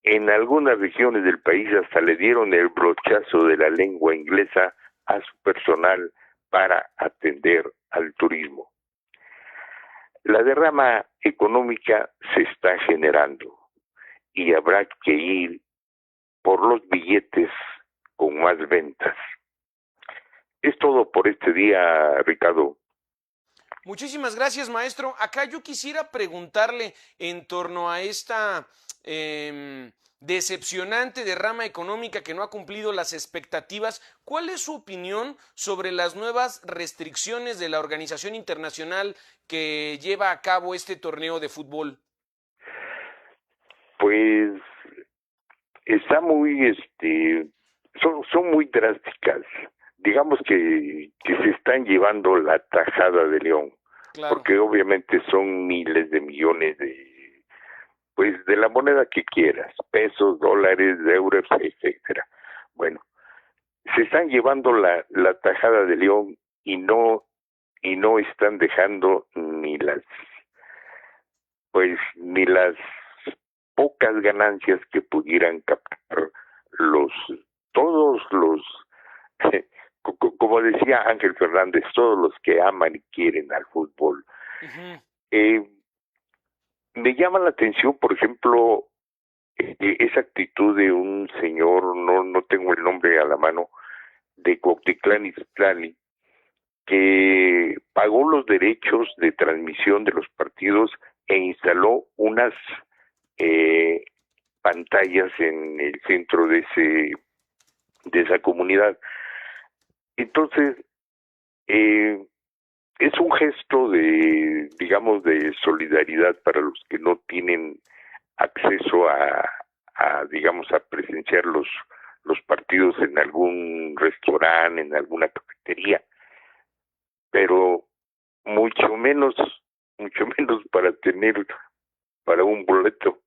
en algunas regiones del país hasta le dieron el brochazo de la lengua inglesa a su personal para atender al turismo. La derrama económica se está generando y habrá que ir por los billetes con más ventas. Es todo por este día, Ricardo. Muchísimas gracias, maestro. Acá yo quisiera preguntarle en torno a esta decepcionante derrama económica que no ha cumplido las expectativas. ¿Cuál es su opinión sobre las nuevas restricciones de la organización internacional que lleva a cabo este torneo de fútbol? Pues está muy, son muy drásticas. Digamos que se están llevando la tajada de león, claro, porque obviamente son miles de millones de la moneda que quieras, pesos, dólares, euros, etcétera. Bueno, se están llevando la tajada de león y no están dejando ni las pocas ganancias que pudieran captar todos los como decía Ángel Fernández, todos los que aman y quieren al fútbol. Me llama la atención, por ejemplo, esa actitud de un señor, no tengo el nombre a la mano, de Cuautitlán Izcalli, que pagó los derechos de transmisión de los partidos e instaló unas pantallas en el centro de esa comunidad. Entonces, es un gesto de solidaridad para los que no tienen acceso a presenciar los partidos en algún restaurante, en alguna cafetería, pero mucho menos para un boleto.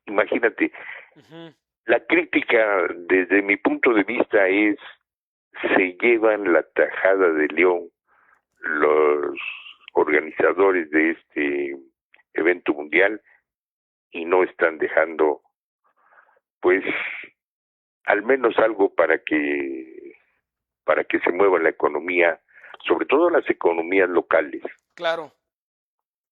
Imagínate. La crítica, desde mi punto de vista, es: se llevan la tajada de león los organizadores de este evento mundial y no están dejando, pues, al menos algo para que se mueva la economía, sobre todo las economías locales. Claro.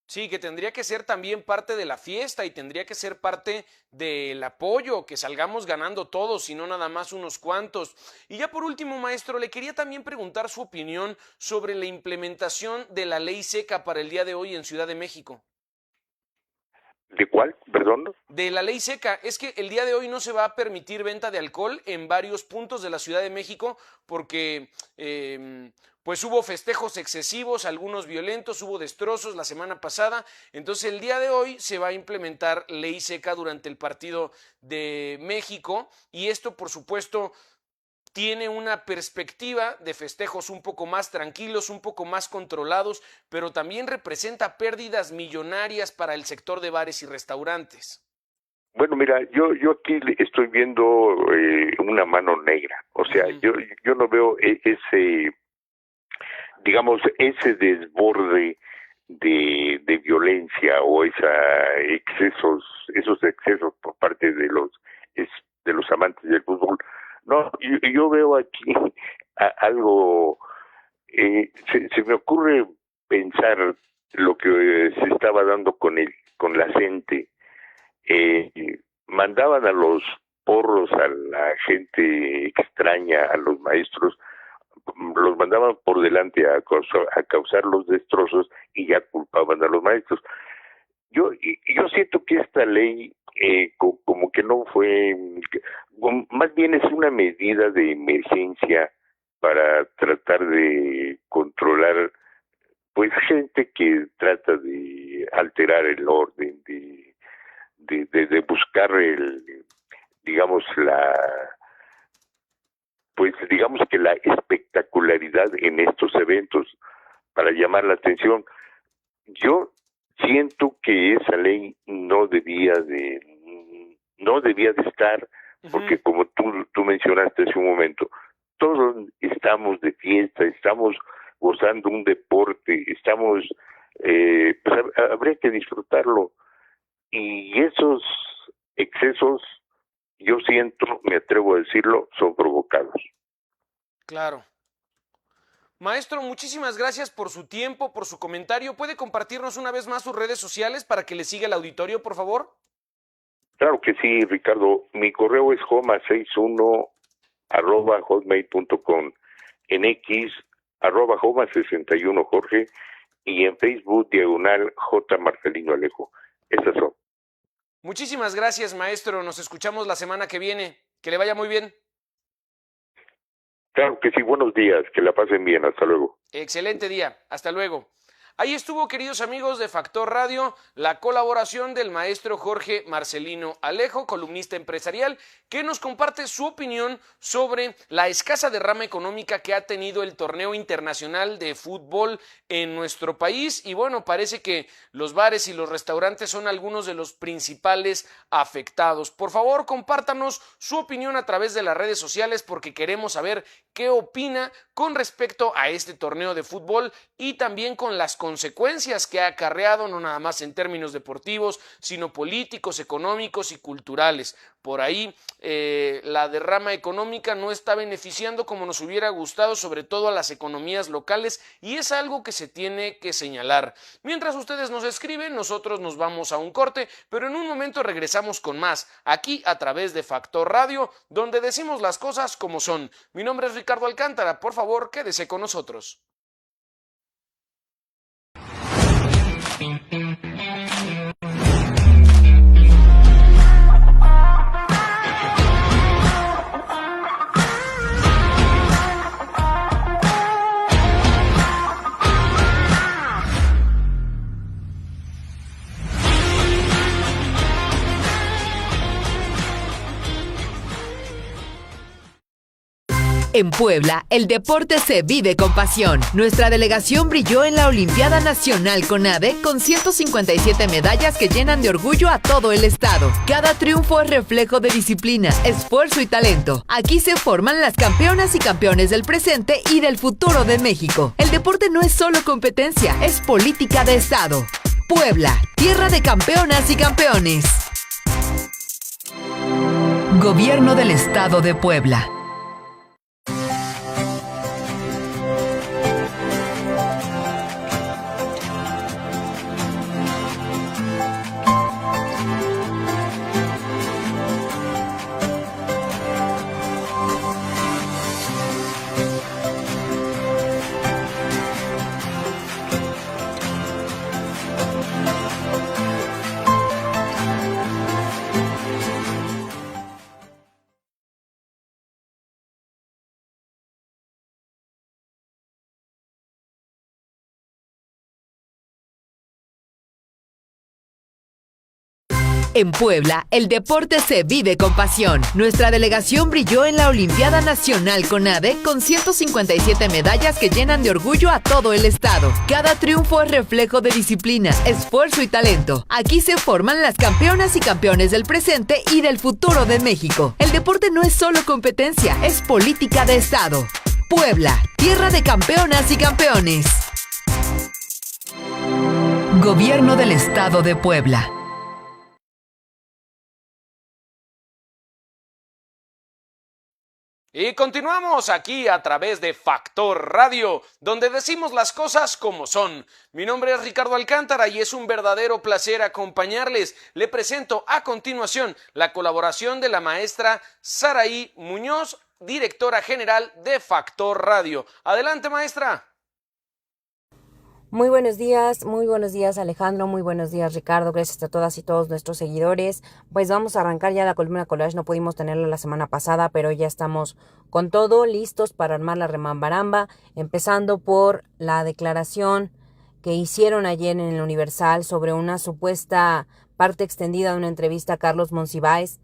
Sí, que tendría que ser también parte de la fiesta y tendría que ser parte del apoyo, que salgamos ganando todos y no nada más unos cuantos. Y ya por último, maestro, le quería también preguntar su opinión sobre la implementación de la ley seca para el día de hoy en Ciudad de México. ¿De cuál? Perdón. De la ley seca. Es que el día de hoy no se va a permitir venta de alcohol en varios puntos de la Ciudad de México porque pues hubo festejos excesivos, algunos violentos, hubo destrozos la semana pasada. Entonces el día de hoy se va a implementar ley seca durante el partido de México y esto por supuesto tiene una perspectiva de festejos un poco más tranquilos, un poco más controlados, pero también representa pérdidas millonarias para el sector de bares y restaurantes. Bueno, mira, yo aquí estoy viendo una mano negra. O sea, yo no veo ese desborde de violencia o esos excesos por parte de los amantes del fútbol. No, yo veo aquí algo, se me ocurre pensar lo que se estaba dando con la gente. Mandaban a los porros a la gente extraña, a los maestros, los mandaban por delante a causar los destrozos y ya culpaban a los maestros. Yo siento que esta ley como que no fue, más bien es una medida de emergencia para tratar de controlar pues gente que trata de alterar el orden, de buscar digamos que la espectacularidad en estos eventos para llamar la atención. Yo siento que esa ley no debía de estar, porque como tú mencionaste hace un momento, todos estamos de fiesta, estamos gozando un deporte, estamos, pues habría que disfrutarlo, y esos excesos, yo siento, me atrevo a decirlo, son provocados. Claro. Maestro, muchísimas gracias por su tiempo, por su comentario. ¿Puede compartirnos una vez más sus redes sociales para que le siga el auditorio, por favor? Claro que sí, Ricardo. Mi correo es joma61@hotmail.com, en X @joma61 Jorge y en Facebook /J Marcelino Alejo. Esas son. Muchísimas gracias, maestro. Nos escuchamos la semana que viene. Que le vaya muy bien. Claro que sí, buenos días, que la pasen bien, hasta luego. Excelente día, hasta luego. Ahí estuvo, queridos amigos de Factor Radio, la colaboración del maestro Jorge Marcelino Alejo, columnista empresarial, que nos comparte su opinión sobre la escasa derrama económica que ha tenido el torneo internacional de fútbol en nuestro país. Y bueno, parece que los bares y los restaurantes son algunos de los principales afectados. Por favor, compártanos su opinión a través de las redes sociales porque queremos saber qué opina con respecto a este torneo de fútbol y también con las consecuencias que ha acarreado, no nada más en términos deportivos, sino políticos, económicos y culturales. Por ahí la derrama económica no está beneficiando como nos hubiera gustado, sobre todo a las economías locales, y es algo que se tiene que señalar. Mientras ustedes nos escriben, nosotros nos vamos a un corte, pero en un momento regresamos con más, aquí a través de Factor Radio, donde decimos las cosas como son. Mi nombre es Ricardo Alcántara, por favor, quédese con nosotros. En Puebla, el deporte se vive con pasión. Nuestra delegación brilló en la Olimpiada Nacional CONADE con 157 medallas que llenan de orgullo a todo el estado. Cada triunfo es reflejo de disciplina, esfuerzo y talento. Aquí se forman las campeonas y campeones del presente y del futuro de México. El deporte no es solo competencia, es política de estado. Puebla, tierra de campeonas y campeones. Gobierno del Estado de Puebla. En Puebla, el deporte se vive con pasión. Nuestra delegación brilló en la Olimpiada Nacional CONADE con 157 medallas que llenan de orgullo a todo el estado. Cada triunfo es reflejo de disciplina, esfuerzo y talento. Aquí se forman las campeonas y campeones del presente y del futuro de México. El deporte no es solo competencia, es política de estado. Puebla, tierra de campeonas y campeones. Gobierno del Estado de Puebla. Y continuamos aquí a través de Factor Radio, donde decimos las cosas como son. Mi nombre es Ricardo Alcántara y es un verdadero placer acompañarles. Le presento a continuación la colaboración de la maestra Saraí Muñoz, directora general de Factor Radio. Adelante, maestra. Muy buenos días Alejandro, muy buenos días Ricardo, gracias a todas y todos nuestros seguidores. Pues vamos a arrancar ya la columna collage, no pudimos tenerla la semana pasada, pero ya estamos con todo, listos para armar la remambaramba, empezando por la declaración que hicieron ayer en el Universal sobre una supuesta parte extendida de una entrevista a Carlos Monsiváis,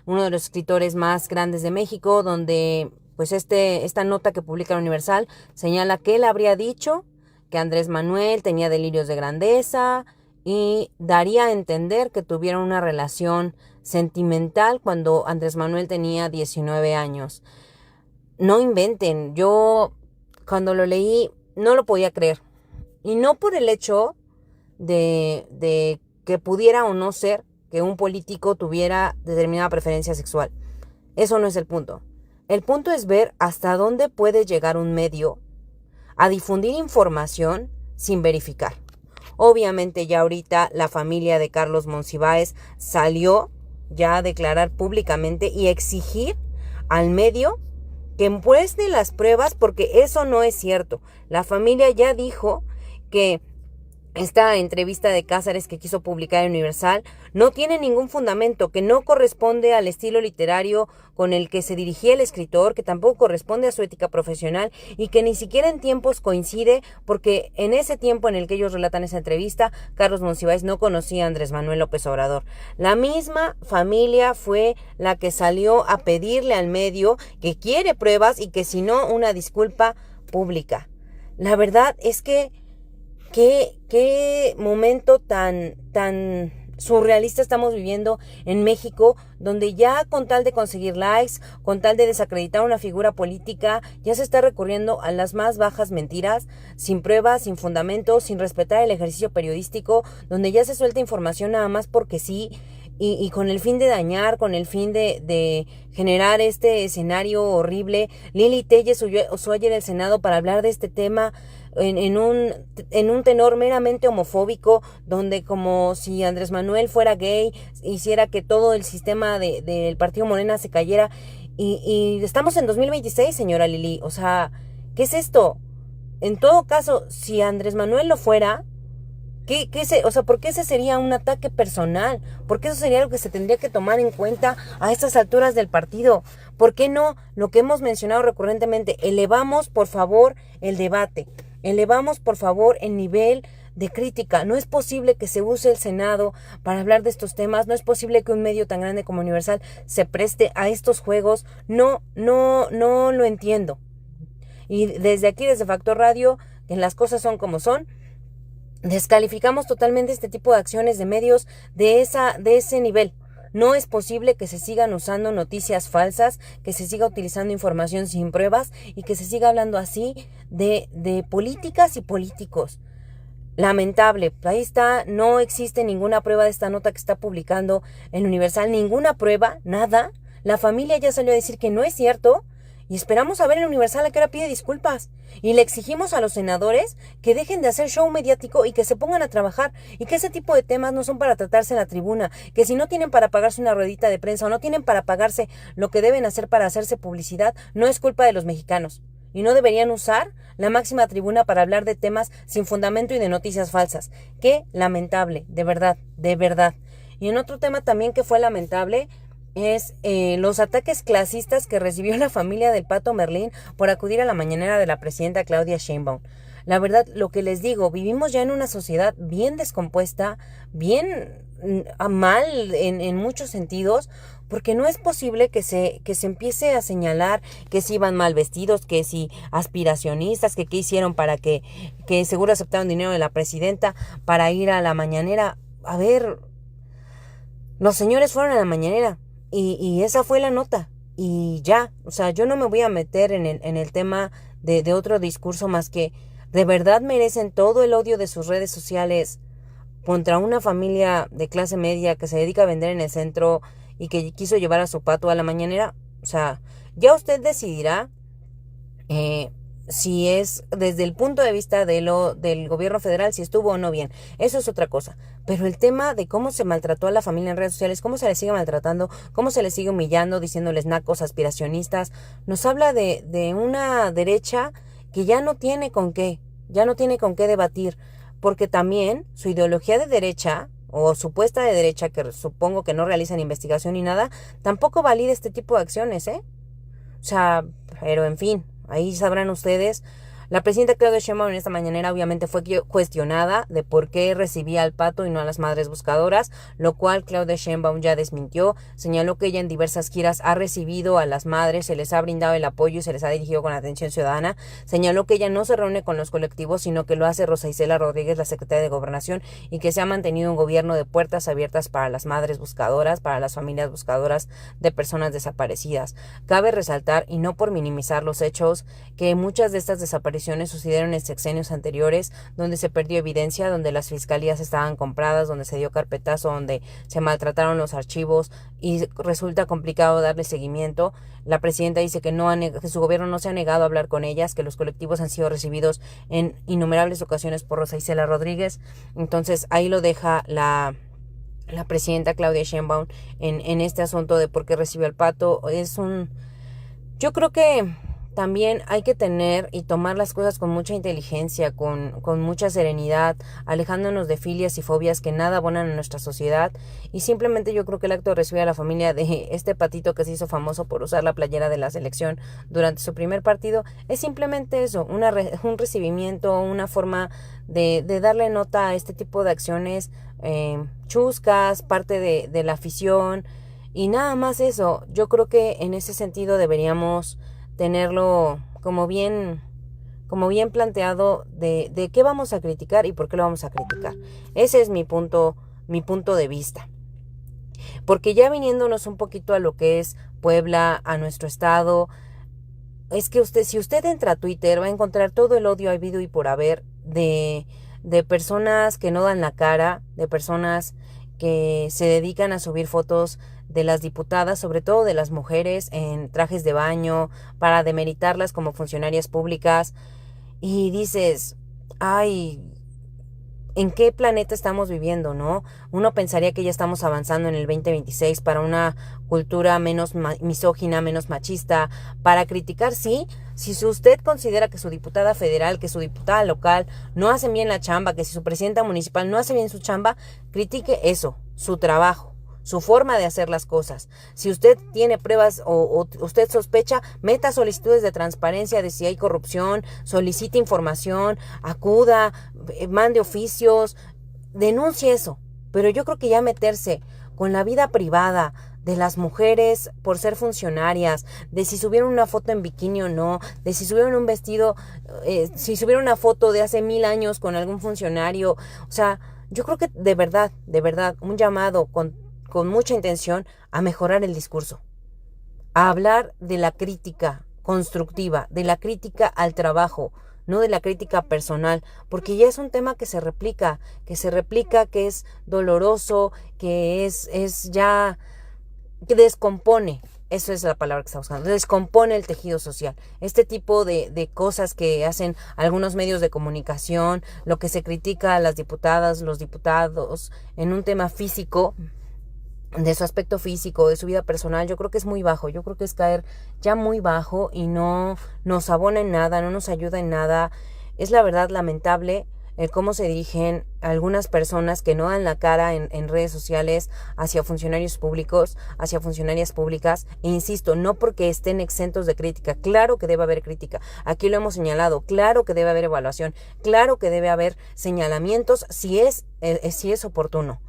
uno de los escritores más grandes de México, donde pues esta nota que publica el Universal señala que él habría dicho que Andrés Manuel tenía delirios de grandeza y daría a entender que tuvieron una relación sentimental cuando Andrés Manuel tenía 19 años. No inventen, yo cuando lo leí no lo podía creer. Y no por el hecho de que pudiera o no ser que un político tuviera determinada preferencia sexual. Eso no es el punto. El punto es ver hasta dónde puede llegar un medio a difundir información sin verificar. Obviamente ya ahorita la familia de Carlos Monsiváis salió ya a declarar públicamente y exigir al medio que muestre las pruebas porque eso no es cierto. La familia ya dijo que esta entrevista de Cázares que quiso publicar en Universal no tiene ningún fundamento, que no corresponde al estilo literario con el que se dirigía el escritor, que tampoco corresponde a su ética profesional y que ni siquiera en tiempos coincide porque en ese tiempo en el que ellos relatan esa entrevista, Carlos Monsiváis no conocía a Andrés Manuel López Obrador. La misma familia fue la que salió a pedirle al medio que quiere pruebas y que si no, una disculpa pública. La verdad es que qué momento tan surrealista estamos viviendo en México, donde ya con tal de conseguir likes, con tal de desacreditar una figura política, ya se está recurriendo a las más bajas mentiras, sin pruebas, sin fundamentos, sin respetar el ejercicio periodístico, donde ya se suelta información nada más porque sí, y con el fin de dañar, con el fin de generar este escenario horrible. Lili Telles usó ayer el Senado para hablar de este tema en un tenor meramente homofóbico, donde como si Andrés Manuel fuera gay, hiciera que todo el sistema del Partido Morena se cayera. Y estamos en 2026, señora Lili. O sea, ¿qué es esto? En todo caso, si Andrés Manuel lo fuera, ¿por qué ese sería un ataque personal? ¿Por qué eso sería algo que se tendría que tomar en cuenta a estas alturas del partido? ¿Por qué no lo que hemos mencionado recurrentemente? Elevamos, por favor, el debate. Elevamos, por favor, el nivel de crítica. No es posible que se use el Senado para hablar de estos temas. No es posible que un medio tan grande como Universal se preste a estos juegos. No lo entiendo. Y desde aquí, desde Factor Radio, que las cosas son como son, descalificamos totalmente este tipo de acciones de medios de ese nivel. No es posible que se sigan usando noticias falsas, que se siga utilizando información sin pruebas y que se siga hablando así de políticas y políticos. Lamentable. Ahí está, no existe ninguna prueba de esta nota que está publicando en Universal, ninguna prueba, nada. La familia ya salió a decir que no es cierto. Y esperamos a ver en Universal a qué hora pide disculpas. Y le exigimos a los senadores que dejen de hacer show mediático y que se pongan a trabajar. Y que ese tipo de temas no son para tratarse en la tribuna. Que si no tienen para pagarse una ruedita de prensa o no tienen para pagarse lo que deben hacer para hacerse publicidad, no es culpa de los mexicanos. Y no deberían usar la máxima tribuna para hablar de temas sin fundamento y de noticias falsas. Qué lamentable, de verdad, de verdad. Y en otro tema también que fue lamentable es los ataques clasistas que recibió la familia del Pato Merlín por acudir a la mañanera de la presidenta Claudia Sheinbaum. La verdad, lo que les digo, vivimos ya en una sociedad bien descompuesta, bien mal en muchos sentidos, porque no es posible que se empiece a señalar que si iban mal vestidos, que si aspiracionistas, que qué hicieron para que seguro aceptaron dinero de la presidenta para ir a la mañanera. A ver, los señores fueron a la mañanera y esa fue la nota y ya. O sea, yo no me voy a meter en el tema de otro discurso más que de verdad merecen todo el odio de sus redes sociales contra una familia de clase media que se dedica a vender en el centro y que quiso llevar a su pato a la mañanera. O sea, ya usted decidirá si es desde el punto de vista del gobierno federal, si estuvo o no bien. Eso es otra cosa. Pero el tema de cómo se maltrató a la familia en redes sociales, cómo se le sigue maltratando, cómo se le sigue humillando, diciéndoles nacos, aspiracionistas, nos habla de una derecha que ya no tiene con qué debatir, porque también su ideología de derecha o supuesta de derecha, que supongo que no realizan investigación ni nada, tampoco valida este tipo de acciones, O sea, pero en fin, ahí sabrán ustedes. La presidenta Claudia Sheinbaum en esta mañanera obviamente fue cuestionada de por qué recibía al pato y no a las madres buscadoras, lo cual Claudia Sheinbaum ya desmintió. Señaló que ella en diversas giras ha recibido a las madres, se les ha brindado el apoyo y se les ha dirigido con atención ciudadana. Señaló que ella no se reúne con los colectivos, sino que lo hace Rosa Isela Rodríguez, la secretaria de Gobernación, y que se ha mantenido un gobierno de puertas abiertas para las madres buscadoras, para las familias buscadoras de personas desaparecidas. Cabe resaltar, y no por minimizar los hechos, que muchas de estas desapariciones sucedieron en sexenios anteriores, donde se perdió evidencia, donde las fiscalías estaban compradas, donde se dio carpetazo, donde se maltrataron los archivos y resulta complicado darle seguimiento. La presidenta dice que su gobierno no se ha negado a hablar con ellas, que los colectivos han sido recibidos en innumerables ocasiones por Rosa Isela Rodríguez. Entonces ahí lo deja la presidenta Claudia Sheinbaum en este asunto de por qué recibió al pato. Yo creo que también hay que tener y tomar las cosas con mucha inteligencia, con mucha serenidad, alejándonos de filias y fobias que nada abonan a nuestra sociedad. Y simplemente yo creo que el acto de recibir a la familia de este patito que se hizo famoso por usar la playera de la selección durante su primer partido es simplemente eso, un recibimiento, una forma de darle nota a este tipo de acciones chuscas, parte de la afición y nada más eso. Yo creo que en ese sentido deberíamos tenerlo como bien planteado de qué vamos a criticar y por qué lo vamos a criticar. Ese es mi punto de vista. Porque ya viniéndonos un poquito a lo que es Puebla, a nuestro estado, es que si usted entra a Twitter va a encontrar todo el odio habido y por haber de personas que no dan la cara, de personas que se dedican a subir fotos de las diputadas, sobre todo de las mujeres, en trajes de baño, para demeritarlas como funcionarias públicas. Y dices, ay, ¿en qué planeta estamos viviendo, no? Uno pensaría que ya estamos avanzando en el 2026 para una cultura menos misógina, menos machista, para criticar, sí. Si usted considera que su diputada federal, que su diputada local no hacen bien la chamba, que si su presidenta municipal no hace bien su chamba, critique eso, su trabajo, su forma de hacer las cosas. Si usted tiene pruebas o usted sospecha, meta solicitudes de transparencia de si hay corrupción, solicite información, acuda, mande oficios, denuncie eso. Pero yo creo que ya meterse con la vida privada de las mujeres por ser funcionarias, de si subieron una foto en bikini o no, de si subieron un vestido, si subieron una foto de hace 1000 años con algún funcionario. O sea, yo creo que de verdad, un llamado con mucha intención a mejorar el discurso, a hablar de la crítica constructiva, de la crítica al trabajo, no de la crítica personal, porque ya es un tema que se replica, que es doloroso, que es ya, que descompone. Eso es la palabra que está buscando. Descompone el tejido social. Este tipo de cosas que hacen algunos medios de comunicación, lo que se critica a las diputadas, los diputados, en un tema físico, de su aspecto físico, de su vida personal, yo creo que es muy bajo. Yo creo que es caer ya muy bajo y no nos abona en nada, no nos ayuda en nada. Es la verdad lamentable. el cómo se dirigen algunas personas que no dan la cara en redes sociales hacia funcionarios públicos, hacia funcionarias públicas, e insisto, no porque estén exentos de crítica, claro que debe haber crítica, aquí lo hemos señalado, claro que debe haber evaluación, claro que debe haber señalamientos si es oportuno,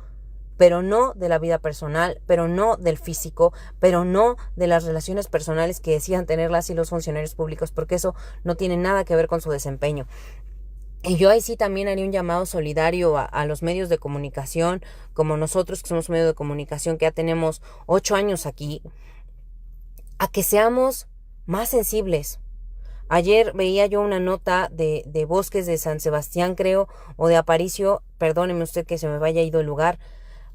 pero no de la vida personal, pero no del físico, pero no de las relaciones personales que decían tener las y los funcionarios públicos, porque eso no tiene nada que ver con su desempeño. Y yo ahí sí también haría un llamado solidario a los medios de comunicación, como nosotros que somos un medio de comunicación que ya tenemos 8 años aquí, a que seamos más sensibles. Ayer veía yo una nota de Bosques de San Sebastián, creo, o de Aparicio, perdóneme usted que se me vaya ido el lugar,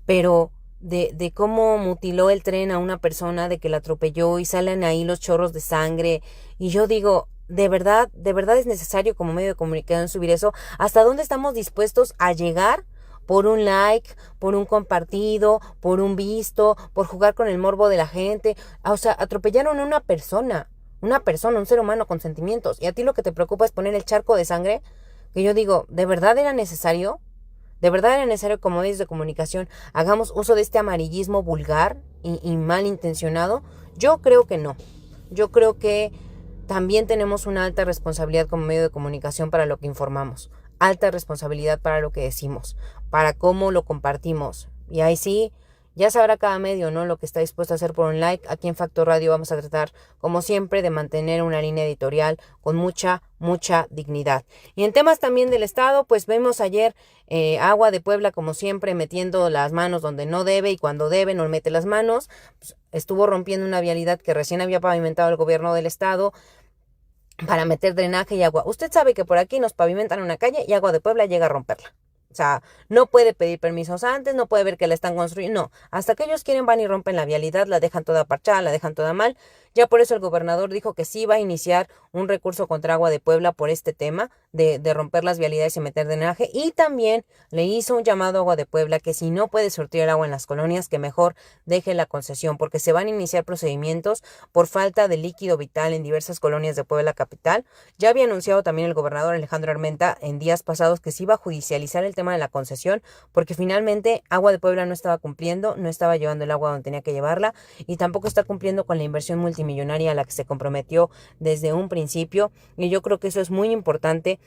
pero de cómo mutiló el tren a una persona, de que la atropelló y salen ahí los chorros de sangre. Y yo digo, de verdad es necesario como medio de comunicación subir eso. ¿Hasta dónde estamos dispuestos a llegar por un like, por un compartido, por un visto, por jugar con el morbo de la gente? O sea, atropellaron a una persona, un ser humano con sentimientos, y a ti lo que te preocupa es poner el charco de sangre, que yo digo, ¿de verdad era necesario? ¿De verdad era necesario como medios de comunicación hagamos uso de este amarillismo vulgar y malintencionado? Yo creo que no. Yo creo que también tenemos una alta responsabilidad como medio de comunicación para lo que informamos, alta responsabilidad para lo que decimos, para cómo lo compartimos. Y ahí sí, ya sabrá cada medio, ¿no?, lo que está dispuesto a hacer por un like. Aquí en Factor Radio vamos a tratar, como siempre, de mantener una línea editorial con mucha dignidad. Y en temas también del Estado, pues vemos ayer Agua de Puebla, como siempre, metiendo las manos donde no debe, y cuando debe no mete las manos. Pues, estuvo rompiendo una vialidad que recién había pavimentado el gobierno del Estado para meter drenaje y agua. Usted sabe que por aquí nos pavimentan una calle y Agua de Puebla llega a romperla. O sea, no puede pedir permisos antes, no puede ver que la están construyendo, no. Hasta que ellos quieren van y rompen la vialidad, la dejan toda parchada, la dejan toda mal. Ya por eso el gobernador dijo que sí va a iniciar un recurso contra Agua de Puebla por este tema de romper las vialidades y meter drenaje. Y también le hizo un llamado a Agua de Puebla que si no puede surtir el agua en las colonias, que mejor deje la concesión, porque se van a iniciar procedimientos por falta de líquido vital en diversas colonias de Puebla capital. Ya había anunciado también el gobernador Alejandro Armenta en días pasados que se iba a judicializar el tema de la concesión, porque finalmente Agua de Puebla no estaba cumpliendo, no estaba llevando el agua donde tenía que llevarla, y tampoco está cumpliendo con la inversión multimillonaria a la que se comprometió desde un principio. Y yo creo que eso es muy importante,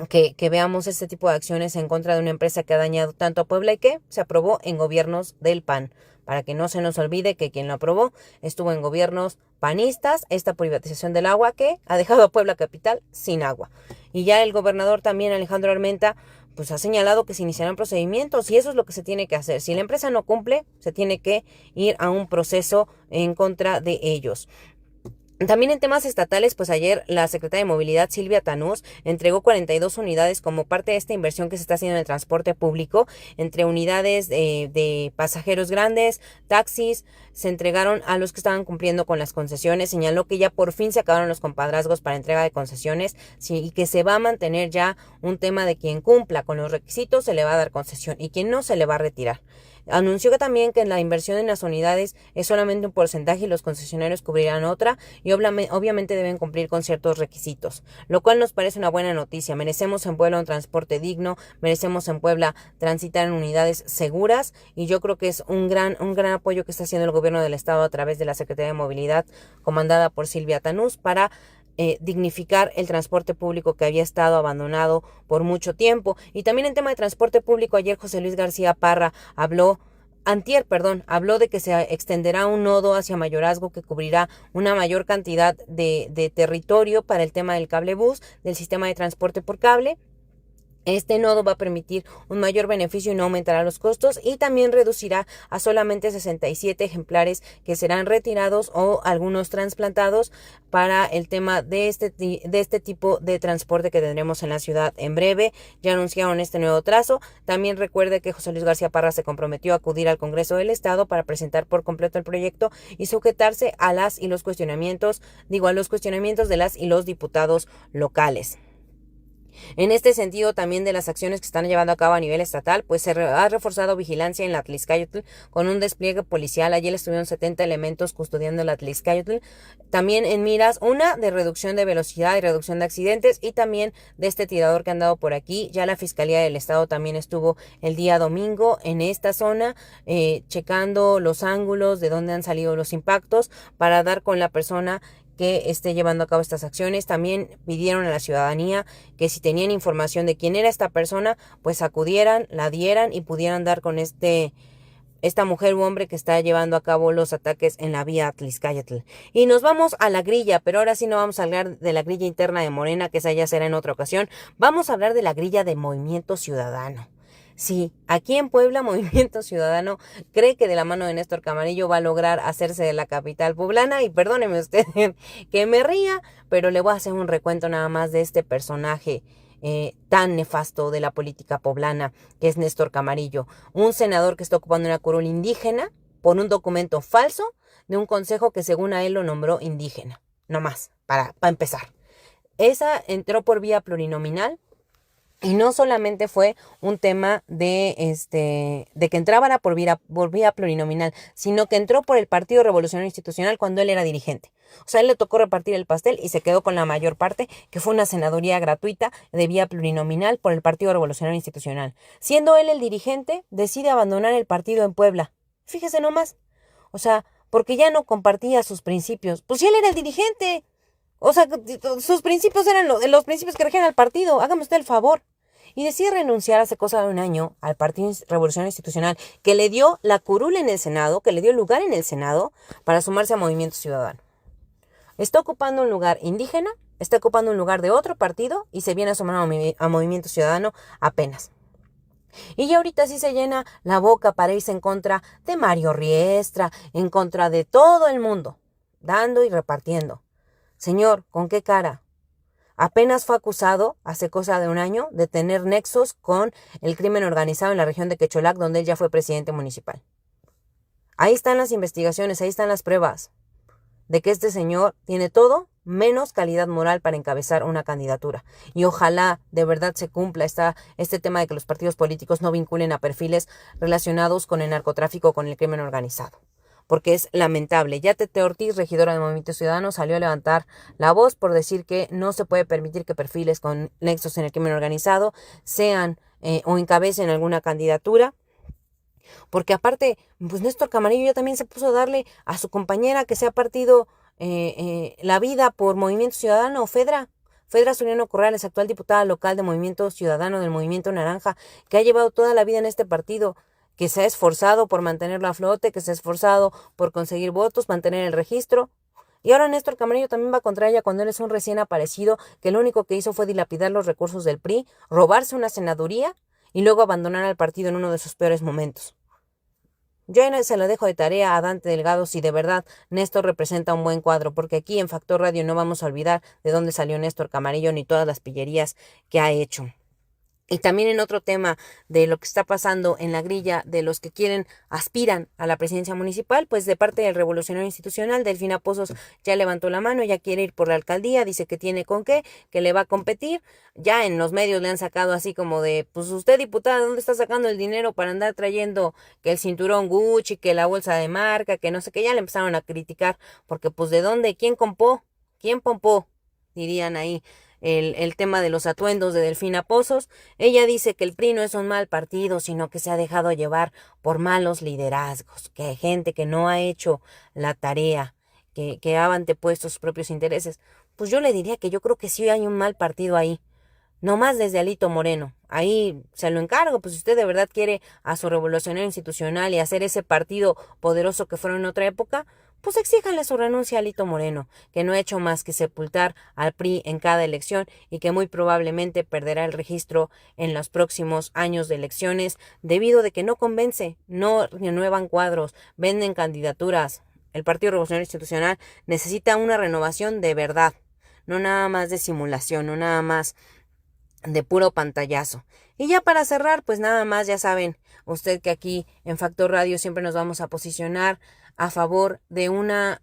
que veamos este tipo de acciones en contra de una empresa que ha dañado tanto a Puebla y que se aprobó en gobiernos del PAN. Para que no se nos olvide que quien lo aprobó estuvo en gobiernos panistas, esta privatización del agua que ha dejado a Puebla capital sin agua. Y ya el gobernador también, Alejandro Armenta, pues ha señalado que se iniciarán procedimientos, y eso es lo que se tiene que hacer. Si la empresa no cumple, se tiene que ir a un proceso en contra de ellos. También en temas estatales, pues ayer la secretaria de Movilidad, Silvia Tanús, entregó 42 unidades como parte de esta inversión que se está haciendo en el transporte público, entre unidades de pasajeros grandes, taxis. Se entregaron a los que estaban cumpliendo con las concesiones. Señaló que ya por fin se acabaron los compadrazgos para entrega de concesiones, sí, y que se va a mantener ya un tema de quien cumpla con los requisitos se le va a dar concesión y quien no se le va a retirar. Anunció que también que la inversión en las unidades es solamente un porcentaje y los concesionarios cubrirán otra, y obviamente deben cumplir con ciertos requisitos, lo cual nos parece una buena noticia. Merecemos en Puebla un transporte digno, merecemos en Puebla transitar en unidades seguras, y yo creo que es un gran apoyo que está haciendo el gobierno del Estado a través de la Secretaría de Movilidad, comandada por Silvia Tanús, para dignificar el transporte público que había estado abandonado por mucho tiempo. Y también en tema de transporte público, ayer José Luis García Parra habló de que se extenderá un nodo hacia Mayorazgo que cubrirá una mayor cantidad de territorio para el tema del cablebús, del sistema de transporte por cable. Este nodo va a permitir un mayor beneficio y no aumentará los costos, y también reducirá a solamente 67 ejemplares que serán retirados o algunos trasplantados para el tema de este tipo de transporte que tendremos en la ciudad en breve. Ya anunciaron este nuevo trazo. También recuerde que José Luis García Parra se comprometió a acudir al Congreso del Estado para presentar por completo el proyecto y sujetarse a los cuestionamientos de las y los diputados locales. En este sentido, también de las acciones que están llevando a cabo a nivel estatal, pues ha reforzado vigilancia en la Atlixcáyotl con un despliegue policial. Ayer estuvieron 70 elementos custodiando la Atlixcáyotl. También en miras, una de reducción de velocidad y reducción de accidentes, y también de este tirador que han dado por aquí. Ya la Fiscalía del Estado también estuvo el día domingo en esta zona, checando los ángulos de dónde han salido los impactos para dar con la persona que esté llevando a cabo estas acciones. También pidieron a la ciudadanía que si tenían información de quién era esta persona, pues acudieran, la dieran y pudieran dar con esta mujer u hombre que está llevando a cabo los ataques en la vía Atlixcáyotl. Y nos vamos a la grilla, pero ahora sí no vamos a hablar de la grilla interna de Morena, que esa ya será en otra ocasión. Vamos a hablar de la grilla de Movimiento Ciudadano. Sí, aquí en Puebla, Movimiento Ciudadano cree que de la mano de Néstor Camarillo va a lograr hacerse de la capital poblana, y perdóneme usted que me ría, pero le voy a hacer un recuento nada más de este personaje tan nefasto de la política poblana, que es Néstor Camarillo, un senador que está ocupando una curul indígena por un documento falso de un consejo que según a él lo nombró indígena, nomás, para empezar. Esa entró por vía plurinominal. Y no solamente fue un tema de que entraba por vía plurinominal, sino que entró por el Partido Revolucionario Institucional cuando él era dirigente. O sea, él le tocó repartir el pastel y se quedó con la mayor parte, que fue una senaduría gratuita de vía plurinominal por el Partido Revolucionario Institucional. Siendo él el dirigente, decide abandonar el partido en Puebla. Fíjese nomás. O sea, porque ya no compartía sus principios. Pues si él era el dirigente. O sea, sus principios eran los principios que regían al partido. Hágame usted el favor. Y decide renunciar hace cosa de un año al Partido Revolucionario Institucional, que le dio la curul en el Senado, que le dio lugar en el Senado para sumarse a Movimiento Ciudadano. Está ocupando un lugar indígena, está ocupando un lugar de otro partido y se viene a sumar a Movimiento Ciudadano apenas. Y ya ahorita sí se llena la boca para irse en contra de Mario Riestra, en contra de todo el mundo, dando y repartiendo. Señor, ¿con qué cara? Apenas fue acusado, hace cosa de un año, de tener nexos con el crimen organizado en la región de Quecholac, donde él ya fue presidente municipal. Ahí están las investigaciones, ahí están las pruebas de que este señor tiene todo menos calidad moral para encabezar una candidatura. Y ojalá de verdad se cumpla este tema de que los partidos políticos no vinculen a perfiles relacionados con el narcotráfico o con el crimen organizado, porque es lamentable. Ya Tete Ortiz, regidora de Movimiento Ciudadano, salió a levantar la voz por decir que no se puede permitir que perfiles con nexos en el crimen organizado sean o encabecen alguna candidatura, porque aparte, pues Néstor Camarillo ya también se puso a darle a su compañera que se ha partido la vida por Movimiento Ciudadano, Fedra Soriano Corrales, actual diputada local de Movimiento Ciudadano del Movimiento Naranja, que ha llevado toda la vida en este partido, que se ha esforzado por mantenerlo a flote, que se ha esforzado por conseguir votos, mantener el registro. Y ahora Néstor Camarillo también va contra ella cuando él es un recién aparecido, que lo único que hizo fue dilapidar los recursos del PRI, robarse una senaduría y luego abandonar al partido en uno de sus peores momentos. Yo se lo dejo de tarea a Dante Delgado si de verdad Néstor representa un buen cuadro, porque aquí en Factor Radio no vamos a olvidar de dónde salió Néstor Camarillo ni todas las pillerías que ha hecho. Y también en otro tema de lo que está pasando en la grilla de los que aspiran a la presidencia municipal, pues de parte del Revolucionario Institucional, Delfina Pozos ya levantó la mano, ya quiere ir por la alcaldía, dice que tiene con qué, que le va a competir. Ya en los medios le han sacado así como de, pues usted diputada, ¿dónde está sacando el dinero para andar trayendo que el cinturón Gucci, que la bolsa de marca, que no sé qué? Ya le empezaron a criticar, porque pues ¿de dónde? ¿Quién pompó? Dirían ahí. El tema de los atuendos de Delfina Pozos. Ella dice que el PRI no es un mal partido, sino que se ha dejado llevar por malos liderazgos, que hay gente que no ha hecho la tarea, que ha antepuesto sus propios intereses. Pues yo le diría que yo creo que sí hay un mal partido ahí, no más desde Alito Moreno. Ahí se lo encargo, pues si usted de verdad quiere a su Revolucionario Institucional y hacer ese partido poderoso que fueron en otra época, pues exíjanle su renuncia a Alito Moreno, que no ha hecho más que sepultar al PRI en cada elección y que muy probablemente perderá el registro en los próximos años de elecciones debido de que no convence, no renuevan cuadros, venden candidaturas. El Partido Revolucionario Institucional necesita una renovación de verdad, no nada más de simulación, no nada más de puro pantallazo. Y ya para cerrar, pues nada más, ya saben, usted que aquí en Factor Radio siempre nos vamos a posicionar a favor de una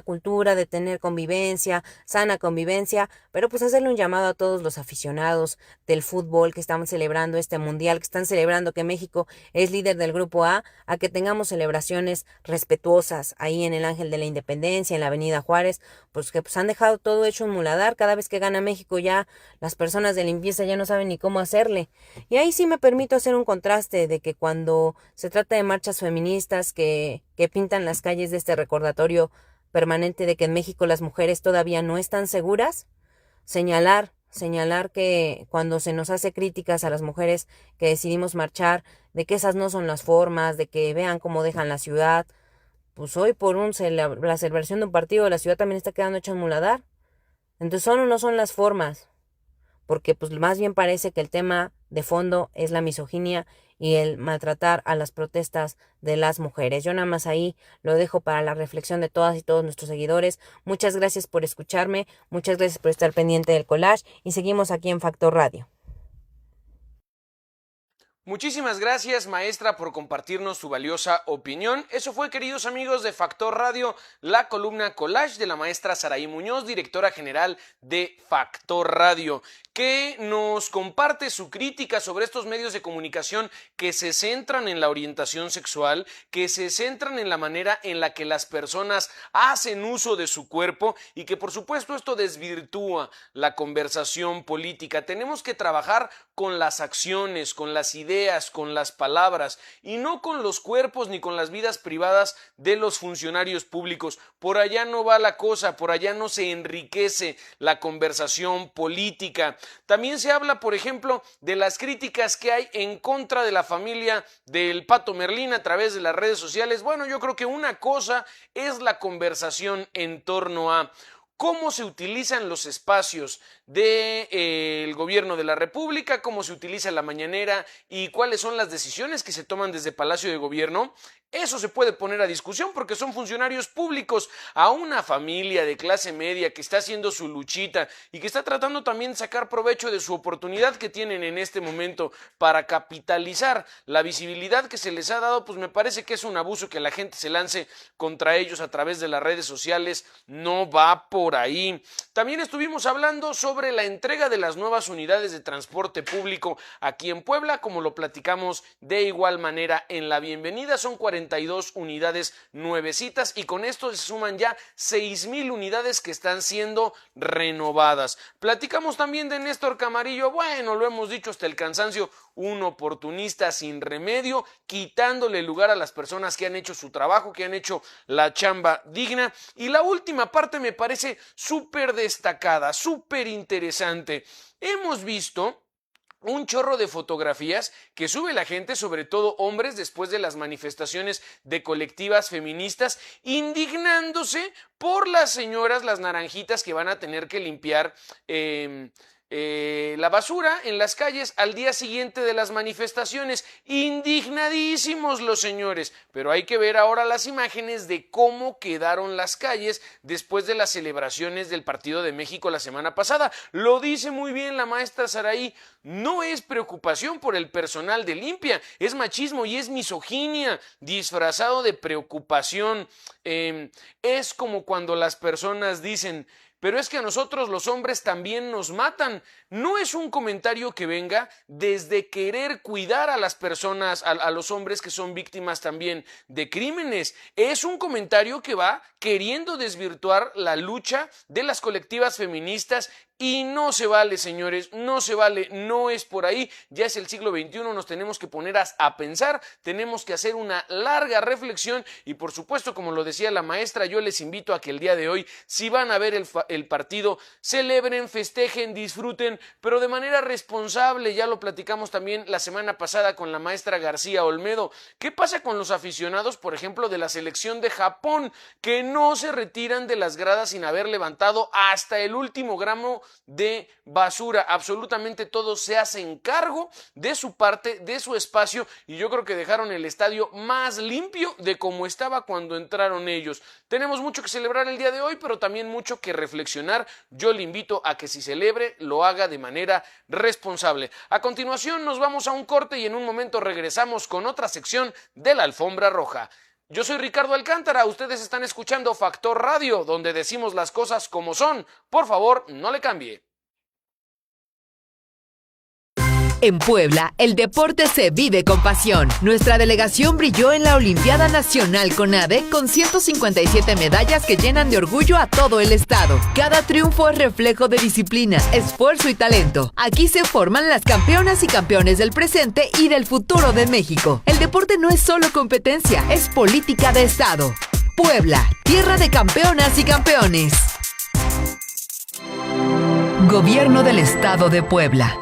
cultura, de tener convivencia, sana convivencia, pero pues hacerle un llamado a todos los aficionados del fútbol que están celebrando este mundial, que están celebrando que México es líder del grupo A que tengamos celebraciones respetuosas ahí en el Ángel de la Independencia, en la Avenida Juárez, pues que pues han dejado todo hecho un muladar. Cada vez que gana México ya las personas de limpieza ya no saben ni cómo hacerle. Y ahí sí me permito hacer un contraste de que cuando se trata de marchas feministas que pintan las calles de este recordatorio permanente de que en México las mujeres todavía no están seguras, señalar que cuando se nos hace críticas a las mujeres que decidimos marchar, de que esas no son las formas, de que vean cómo dejan la ciudad, pues hoy por la celebración de un partido la ciudad también está quedando hecha un muladar. Entonces son o no son las formas, porque pues más bien parece que el tema de fondo es la misoginia y el maltratar a las protestas de las mujeres. Yo nada más ahí lo dejo para la reflexión de todas y todos nuestros seguidores. Muchas gracias por escucharme, muchas gracias por estar pendiente del collage y seguimos aquí en Factor Radio. Muchísimas gracias, maestra, por compartirnos su valiosa opinión. Eso fue, queridos amigos de Factor Radio, la columna Collage de la maestra Saraí Muñoz, directora general de Factor Radio, que nos comparte su crítica sobre estos medios de comunicación que se centran en la orientación sexual, que se centran en la manera en la que las personas hacen uso de su cuerpo y que, por supuesto, esto desvirtúa la conversación política. Tenemos que trabajar con las acciones, con las ideas, con las palabras y no con los cuerpos ni con las vidas privadas de los funcionarios públicos. Por allá no va la cosa, por allá no se enriquece la conversación política. También se habla, por ejemplo, de las críticas que hay en contra de la familia del Pato Merlín a través de las redes sociales. Bueno, yo creo que una cosa es la conversación en torno a cómo se utilizan los espacios del gobierno de la República, cómo se utiliza la mañanera y cuáles son las decisiones que se toman desde Palacio de Gobierno. Eso se puede poner a discusión porque son funcionarios públicos. A una familia de clase media que está haciendo su luchita y que está tratando también de sacar provecho de su oportunidad que tienen en este momento para capitalizar la visibilidad que se les ha dado, pues me parece que es un abuso que la gente se lance contra ellos a través de las redes sociales. No va por ahí. También estuvimos hablando sobre la entrega de las nuevas unidades de transporte público aquí en Puebla, como lo platicamos de igual manera en la bienvenida. Son 42 unidades nuevecitas y con esto se suman ya 6,000 unidades que están siendo renovadas. Platicamos también de Néstor Camarillo. Bueno, lo hemos dicho hasta el cansancio, un oportunista sin remedio, quitándole lugar a las personas que han hecho su trabajo, que han hecho la chamba digna. Y la última parte me parece súper destacada, súper interesante. Hemos visto un chorro de fotografías que sube la gente, sobre todo hombres, después de las manifestaciones de colectivas feministas, indignándose por las señoras, las naranjitas que van a tener que limpiar la basura en las calles al día siguiente de las manifestaciones. Indignadísimos los señores, pero hay que ver ahora las imágenes de cómo quedaron las calles después de las celebraciones del Partido de México la semana pasada. Lo dice muy bien la maestra Saraí, no es preocupación por el personal de limpia, es machismo y es misoginia disfrazado de preocupación. Es como cuando las personas dicen: pero es que a nosotros los hombres también nos matan. No es un comentario que venga desde querer cuidar a las personas, a los hombres que son víctimas también de crímenes. Es un comentario que va queriendo desvirtuar la lucha de las colectivas feministas y no se vale, señores, no se vale, no es por ahí. Ya es el siglo XXI, nos tenemos que poner a pensar, tenemos que hacer una larga reflexión y por supuesto, como lo decía la maestra, yo les invito a que el día de hoy, si van a ver el partido, celebren, festejen, disfruten, pero de manera responsable. Ya lo platicamos también la semana pasada con la maestra García Olmedo. ¿Qué pasa con los aficionados, por ejemplo, de la selección de Japón, que no se retiran de las gradas sin haber levantado hasta el último gramo de basura. Absolutamente todos se hacen cargo de su parte, de su espacio, y yo creo que dejaron el estadio más limpio de como estaba cuando entraron ellos. Tenemos mucho que celebrar el día de hoy, pero también mucho que reflexionar. Yo le invito a que si celebre, lo haga de manera responsable. A continuación nos vamos a un corte y en un momento regresamos con otra sección de la Alfombra Roja. Yo soy Ricardo Alcántara, ustedes están escuchando Factor Radio, donde decimos las cosas como son. Por favor, no le cambie. En Puebla, el deporte se vive con pasión. Nuestra delegación brilló en la Olimpiada Nacional CONADE con 157 medallas que llenan de orgullo a todo el estado. Cada triunfo es reflejo de disciplina, esfuerzo y talento. Aquí se forman las campeonas y campeones del presente y del futuro de México. El deporte no es solo competencia, es política de estado. Puebla, tierra de campeonas y campeones. Gobierno del Estado de Puebla.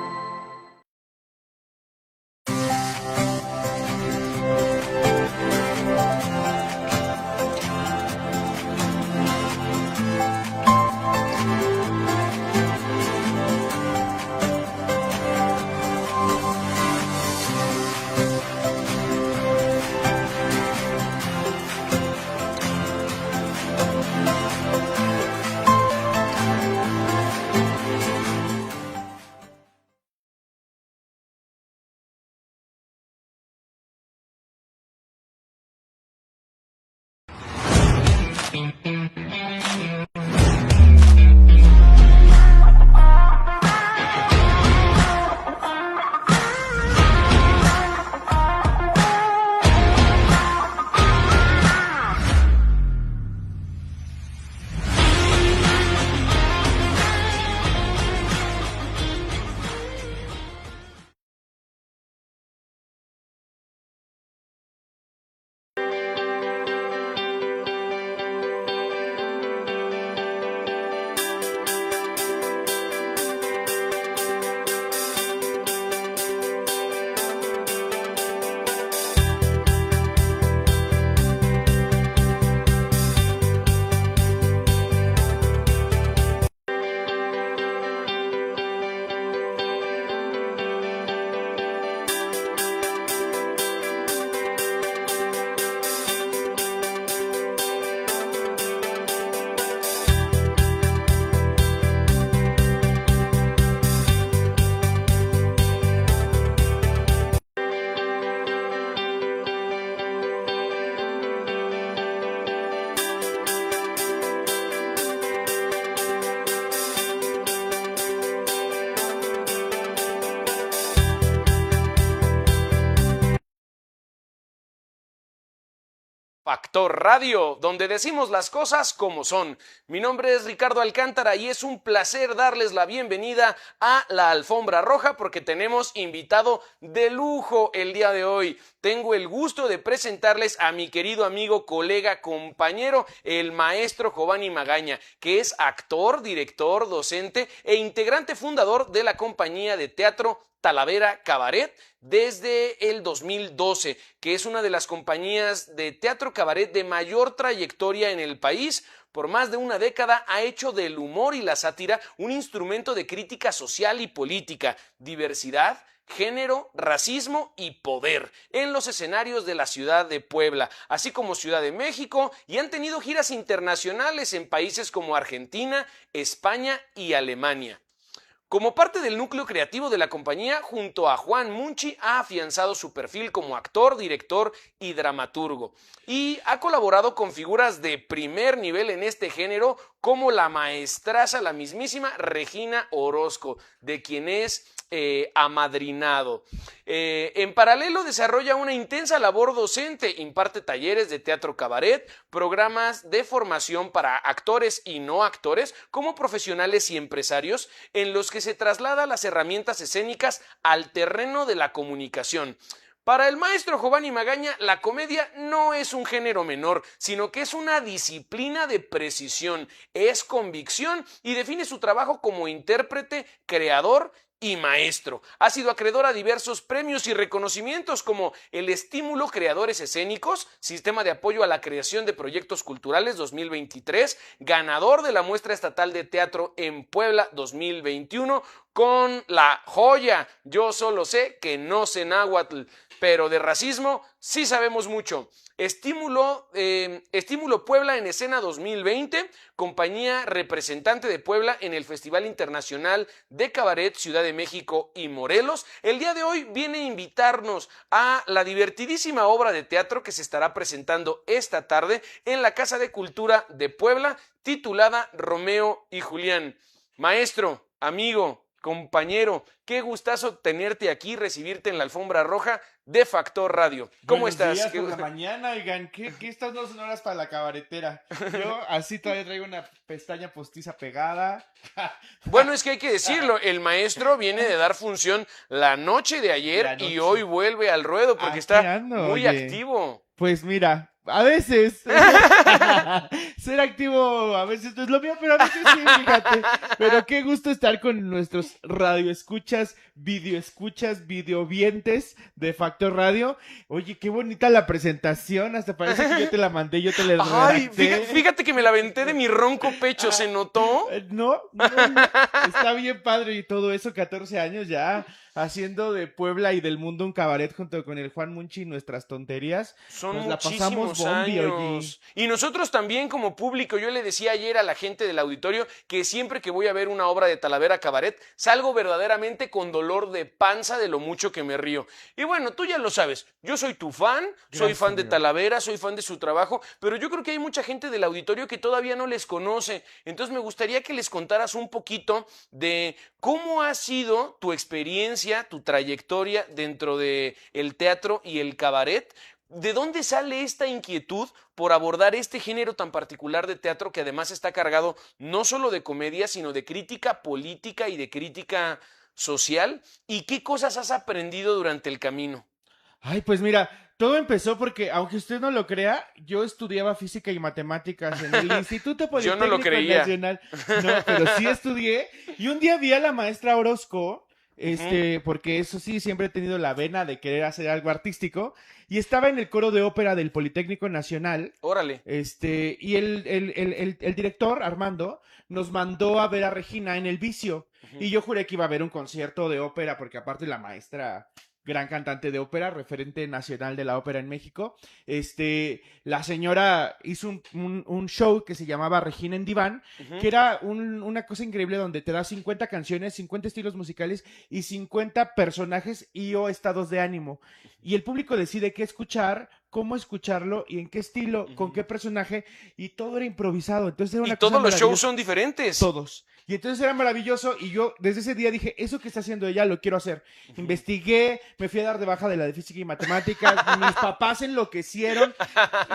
Factor Radio, donde decimos las cosas como son. Mi nombre es Ricardo Alcántara y es un placer darles la bienvenida a la Alfombra Roja porque tenemos invitado de lujo el día de hoy. Tengo el gusto de presentarles a mi querido amigo, colega, compañero, el maestro Giovanni Magaña, que es actor, director, docente e integrante fundador de la compañía de teatro Talavera Cabaret desde el 2012, que es una de las compañías de teatro cabaret de mayor trayectoria en el país. Por más de una década ha hecho del humor y la sátira un instrumento de crítica social y política, diversidad, género, racismo y poder en los escenarios de la ciudad de Puebla, así como Ciudad de México, y han tenido giras internacionales en países como Argentina, España y Alemania. Como parte del núcleo creativo de la compañía, junto a Juan Munchi, ha afianzado su perfil como actor, director y dramaturgo. Y ha colaborado con figuras de primer nivel en este género, como la maestraza, la mismísima Regina Orozco, de quien es amadrinado. En paralelo desarrolla una intensa labor docente, imparte talleres de teatro cabaret, programas de formación para actores y no actores, como profesionales y empresarios, en los que se traslada las herramientas escénicas al terreno de la comunicación. Para el maestro Giovanni Magaña, la comedia no es un género menor, sino que es una disciplina de precisión, es convicción y define su trabajo como intérprete, creador y maestro. Ha sido acreedor a diversos premios y reconocimientos como el Estímulo Creadores Escénicos, Sistema de Apoyo a la Creación de Proyectos Culturales 2023, ganador de la Muestra Estatal de Teatro en Puebla 2021, con la joya Yo solo sé que no sé náhuatl, pero de racismo sí sabemos mucho. Estímulo Puebla en Escena 2020, compañía representante de Puebla en el Festival Internacional de Cabaret Ciudad de México y Morelos. El día de hoy viene a invitarnos a la divertidísima obra de teatro que se estará presentando esta tarde en la Casa de Cultura de Puebla, titulada Romeo y Julián. Maestro, amigo, compañero, qué gustazo tenerte aquí, recibirte en la alfombra roja de Factor Radio. ¿Cómo estás? Buenos días por la mañana, oigan, ¿qué estas no son horas para la cabaretera? Yo así todavía traigo una pestaña postiza pegada. Bueno, es que hay que decirlo, el maestro viene de dar función la noche de ayer y hoy vuelve al ruedo porque Aquí está ando, muy oye. activo. Pues mira, a veces ser activo a veces no es lo mío, pero a veces sí, fíjate. Pero qué gusto estar con nuestros radioescuchas, videovientes de Factor Radio. Oye, qué bonita la presentación, hasta parece que yo te la mandé, yo te la Ay, redacté. fíjate que me la aventé de mi ronco pecho, ¿se notó? No, está bien padre y todo eso, 14 años ya haciendo de Puebla y del mundo un cabaret junto con el Juan Munchi y nuestras tonterías. Son Nos la pasamos muchísimos bombi, oye. años. Y nosotros también como público, yo le decía ayer a la gente del auditorio que siempre que voy a ver una obra de Talavera Cabaret, salgo verdaderamente con dolor de panza de lo mucho que me río. Y bueno, tú ya lo sabes, yo soy tu fan, soy fan de Talavera, soy fan de su trabajo, pero yo creo que hay mucha gente del auditorio que todavía no les conoce. Entonces me gustaría que les contaras un poquito de cómo ha sido tu experiencia, tu trayectoria dentro de el teatro y el cabaret. ¿De dónde sale esta inquietud por abordar este género tan particular de teatro que además está cargado no solo de comedia, sino de crítica política y de crítica social? ¿Y qué cosas has aprendido durante el camino? Ay, pues mira, todo empezó porque, aunque usted no lo crea, yo estudiaba física y matemáticas en el Instituto Yo Politécnico no lo creía. Nacional. No, pero sí estudié. Y un día vi a la maestra Orozco, porque eso sí, siempre he tenido la vena de querer hacer algo artístico, y estaba en el coro de ópera del Politécnico Nacional. Órale. Y el director, Armando, nos mandó a ver a Regina en El Vicio, y yo juré que iba a haber un concierto de ópera, porque aparte la maestra, gran cantante de ópera, referente nacional de la ópera en México, la señora hizo un show que se llamaba Regina en Diván, que era una cosa increíble donde te da 50 canciones, 50 estilos musicales y 50 personajes o estados de ánimo. Y el público decide qué escuchar, cómo escucharlo y en qué estilo, con qué personaje, y todo era improvisado. Entonces era una Y cosa todos los shows maravillosa. son diferentes. Todos. Y entonces era maravilloso y yo desde ese día dije, eso que está haciendo ella lo quiero hacer. Investigué, me fui a dar de baja de la de física y matemáticas, mis papás enloquecieron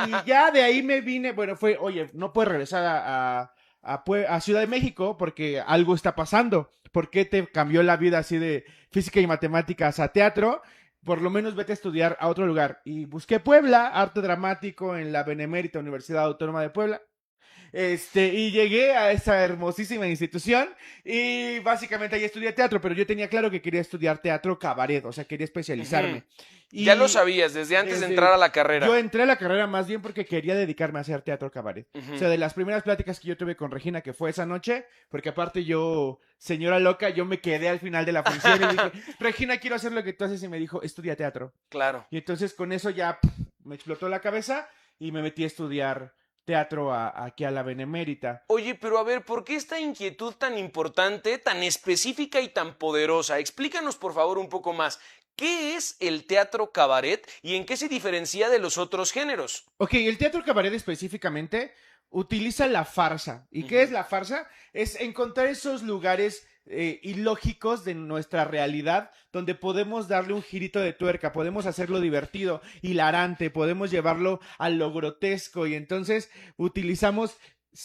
y ya de ahí me vine, bueno, oye, no puedes regresar a Ciudad de México porque algo está pasando. ¿Por qué te cambió la vida así de física y matemáticas a teatro? Por lo menos vete a estudiar a otro lugar. Y busqué Puebla, arte dramático en la Benemérita Universidad Autónoma de Puebla. Y llegué a esa hermosísima institución y básicamente ahí estudié teatro, pero yo tenía claro que quería estudiar teatro cabaret, o sea, quería especializarme. Y ya lo sabías desde antes de entrar a la carrera. Yo entré a la carrera más bien porque quería dedicarme a hacer teatro cabaret. O sea, de las primeras pláticas que yo tuve con Regina, que fue esa noche, porque aparte yo, señora loca, yo me quedé al final de la función y dije, Regina, quiero hacer lo que tú haces, y me dijo, estudia teatro. Claro. Y entonces con eso ya me explotó la cabeza y me metí a estudiar teatro aquí a la Benemérita. Oye, pero a ver, ¿por qué esta inquietud tan importante, tan específica y tan poderosa? Explícanos, por favor, un poco más. ¿Qué es el teatro cabaret y en qué se diferencia de los otros géneros? Ok, el teatro cabaret específicamente utiliza la farsa. ¿Y qué es la farsa? Es encontrar esos lugares ilógicos de nuestra realidad donde podemos darle un girito de tuerca, podemos hacerlo divertido, hilarante, podemos llevarlo a lo grotesco y entonces utilizamos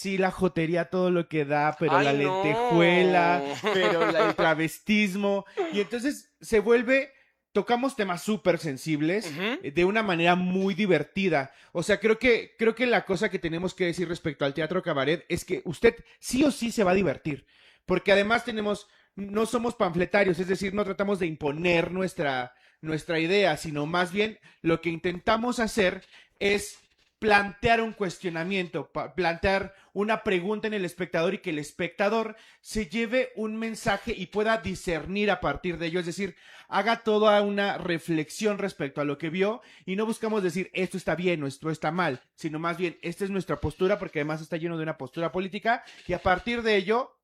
la jotería, todo lo que da, pero ¡Ay, la no! lentejuela, pero el travestismo y entonces se vuelve... Tocamos temas súper sensibles de una manera muy divertida. O sea, creo que la cosa que tenemos que decir respecto al teatro cabaret es que usted sí o sí se va a divertir. Porque además tenemos no somos panfletarios, es decir, no tratamos de imponer nuestra idea, sino más bien lo que intentamos hacer es plantear un cuestionamiento, plantear una pregunta en el espectador y que el espectador se lleve un mensaje y pueda discernir a partir de ello, es decir, haga toda una reflexión respecto a lo que vio y no buscamos decir esto está bien o esto está mal, sino más bien esta es nuestra postura porque además está lleno de una postura política y a partir de ello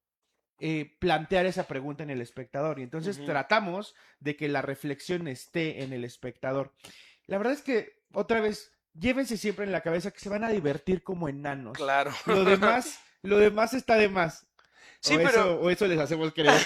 plantear esa pregunta en el espectador y entonces tratamos de que la reflexión esté en el espectador. La verdad es que otra vez llévense siempre en la cabeza que se van a divertir como enanos. Claro. Lo demás está de más. Sí, o eso les hacemos creer.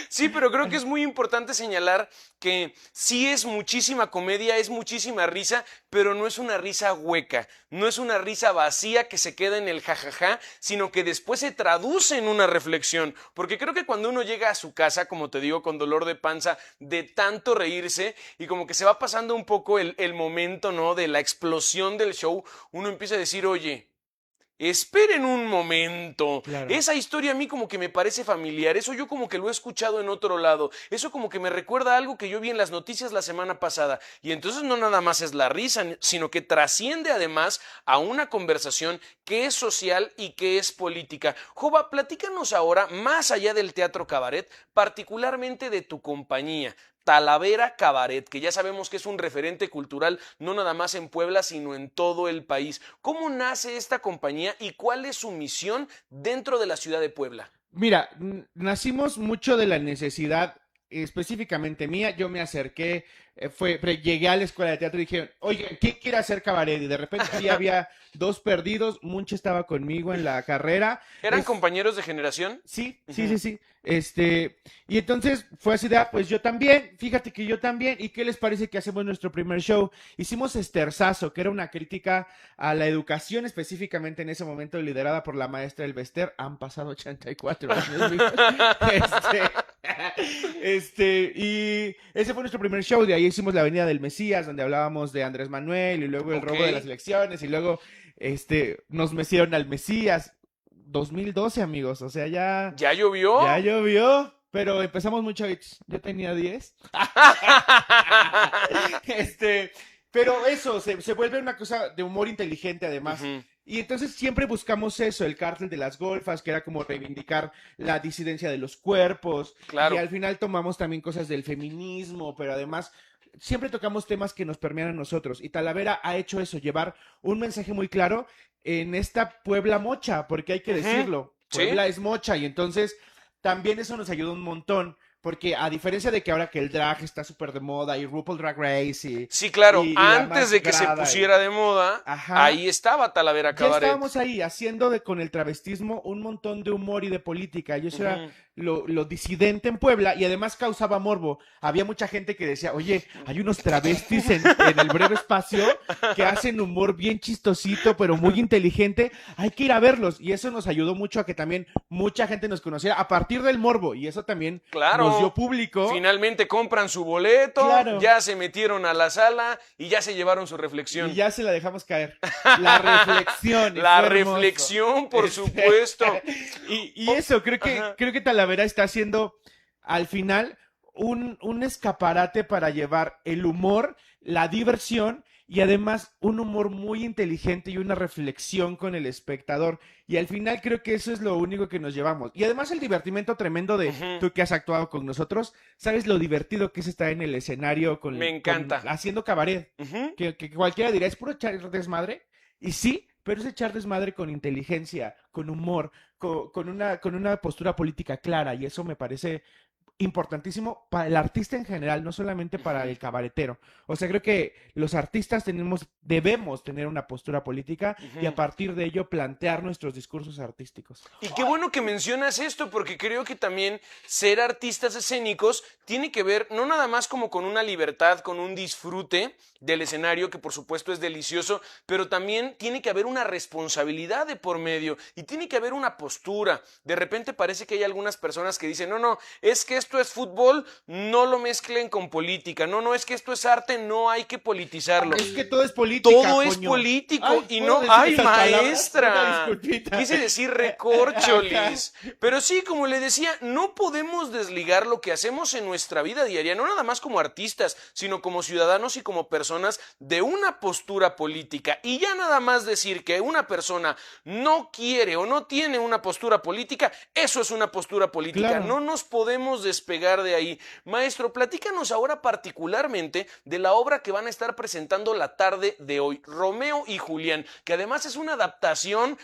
Sí, pero creo que es muy importante señalar que sí es muchísima comedia, es muchísima risa, pero no es una risa hueca, no es una risa vacía que se queda en el jajaja, sino que después se traduce en una reflexión. Porque creo que cuando uno llega a su casa, como te digo, con dolor de panza, de tanto reírse, y como que se va pasando un poco el momento, ¿no?, de la explosión del show, uno empieza a decir, oye, esperen un momento, Claro. Esa historia a mí como que me parece familiar, eso yo como que lo he escuchado en otro lado, eso como que me recuerda a algo que yo vi en las noticias la semana pasada, y entonces no nada más es la risa, sino que trasciende además a una conversación que es social y que es política. Jova, platícanos ahora, más allá del teatro cabaret, particularmente de tu compañía, Talavera Cabaret, que ya sabemos que es un referente cultural no nada más en Puebla, sino en todo el país. ¿Cómo nace esta compañía y cuál es su misión dentro de la ciudad de Puebla? Mira, nacimos mucho de la necesidad específicamente mía. Yo me acerqué, llegué a la escuela de teatro y dije, oye, ¿quién quiere hacer cabaret? Y de repente ahí había 2 perdidos, Munch estaba conmigo en la carrera. ¿Eran compañeros de generación? Sí. Y entonces fue así de, pues yo también, fíjate que yo también, ¿y qué les parece que hacemos nuestro primer show? Hicimos Esterzazo, que era una crítica a la educación, específicamente en ese momento liderada por la maestra Elbester. Han pasado 84 años, amigos. Y ese fue nuestro primer show, de ahí hicimos La Avenida del Mesías, donde hablábamos de Andrés Manuel, y luego el robo de las elecciones, y luego nos mecieron al Mesías. 2012, amigos, o sea, ¿Ya llovió? Ya llovió, pero empezamos muy chavitos. Yo tenía 10. Pero eso, se vuelve una cosa de humor inteligente además. Y entonces siempre buscamos eso, el cártel de las golfas, que era como reivindicar la disidencia de los cuerpos. Claro. Y al final tomamos también cosas del feminismo, pero además siempre tocamos temas que nos permean a nosotros. Y Talavera ha hecho eso, llevar un mensaje muy claro en esta Puebla mocha, porque hay que decirlo. Puebla es mocha y entonces también eso nos ayuda un montón. Porque a diferencia de que ahora que el drag está súper de moda y RuPaul Drag Race y... Sí, claro, y la antes de que se mascarada pusiera de moda, ahí estaba Talavera ya Cabaret. estábamos ahí haciendo con el travestismo un montón de humor y de política. Y eso era lo disidente en Puebla y además causaba morbo. Había mucha gente que decía, oye, hay unos travestis en el breve espacio que hacen humor bien chistosito, pero muy inteligente. Hay que ir a verlos. Y eso nos ayudó mucho a que también mucha gente nos conociera a partir del morbo. Y eso también nos dio público. Finalmente compran su boleto, ya se metieron a la sala y ya se llevaron su reflexión. Y ya se la dejamos caer. La reflexión. La reflexión, por supuesto. Y eso, creo que Talavera está haciendo al final un escaparate para llevar el humor, la diversión y además un humor muy inteligente y una reflexión con el espectador. Y al final creo que eso es lo único que nos llevamos. Y además el divertimento tremendo de tú que has actuado con nosotros, sabes lo divertido que es estar en el escenario Me encanta. haciendo cabaret. Que cualquiera dirá, es puro echar desmadre. Y sí, pero es echar desmadre con inteligencia, con humor, con una postura política clara. Y eso me parece importantísimo para el artista en general, no solamente para el cabaretero. O sea, creo que los artistas debemos tener una postura política y a partir de ello plantear nuestros discursos artísticos. Y qué bueno que mencionas esto, porque creo que también ser artistas escénicos tiene que ver no nada más como con una libertad, con un disfrute del escenario, que por supuesto es delicioso, pero también tiene que haber una responsabilidad de por medio y tiene que haber una postura. De repente parece que hay algunas personas que dicen, no, es que esto esto es fútbol, no lo mezclen con política. No, es que esto es arte, no hay que politizarlo. Es que todo es política, Todo es coño. político Ay, y ¿puedo no decir hay esas palabras? maestra. Una disculpita. Quise decir recorcholis. Pero sí, como le decía, no podemos desligar lo que hacemos en nuestra vida diaria, no nada más como artistas, sino como ciudadanos y como personas de una postura política. Y ya nada más decir que una persona no quiere o no tiene una postura política, eso es una postura política. Claro. No nos podemos despegar de ahí. Maestro, platícanos ahora particularmente de la obra que van a estar presentando la tarde de hoy, Romeo y Julián, que además es una adaptación,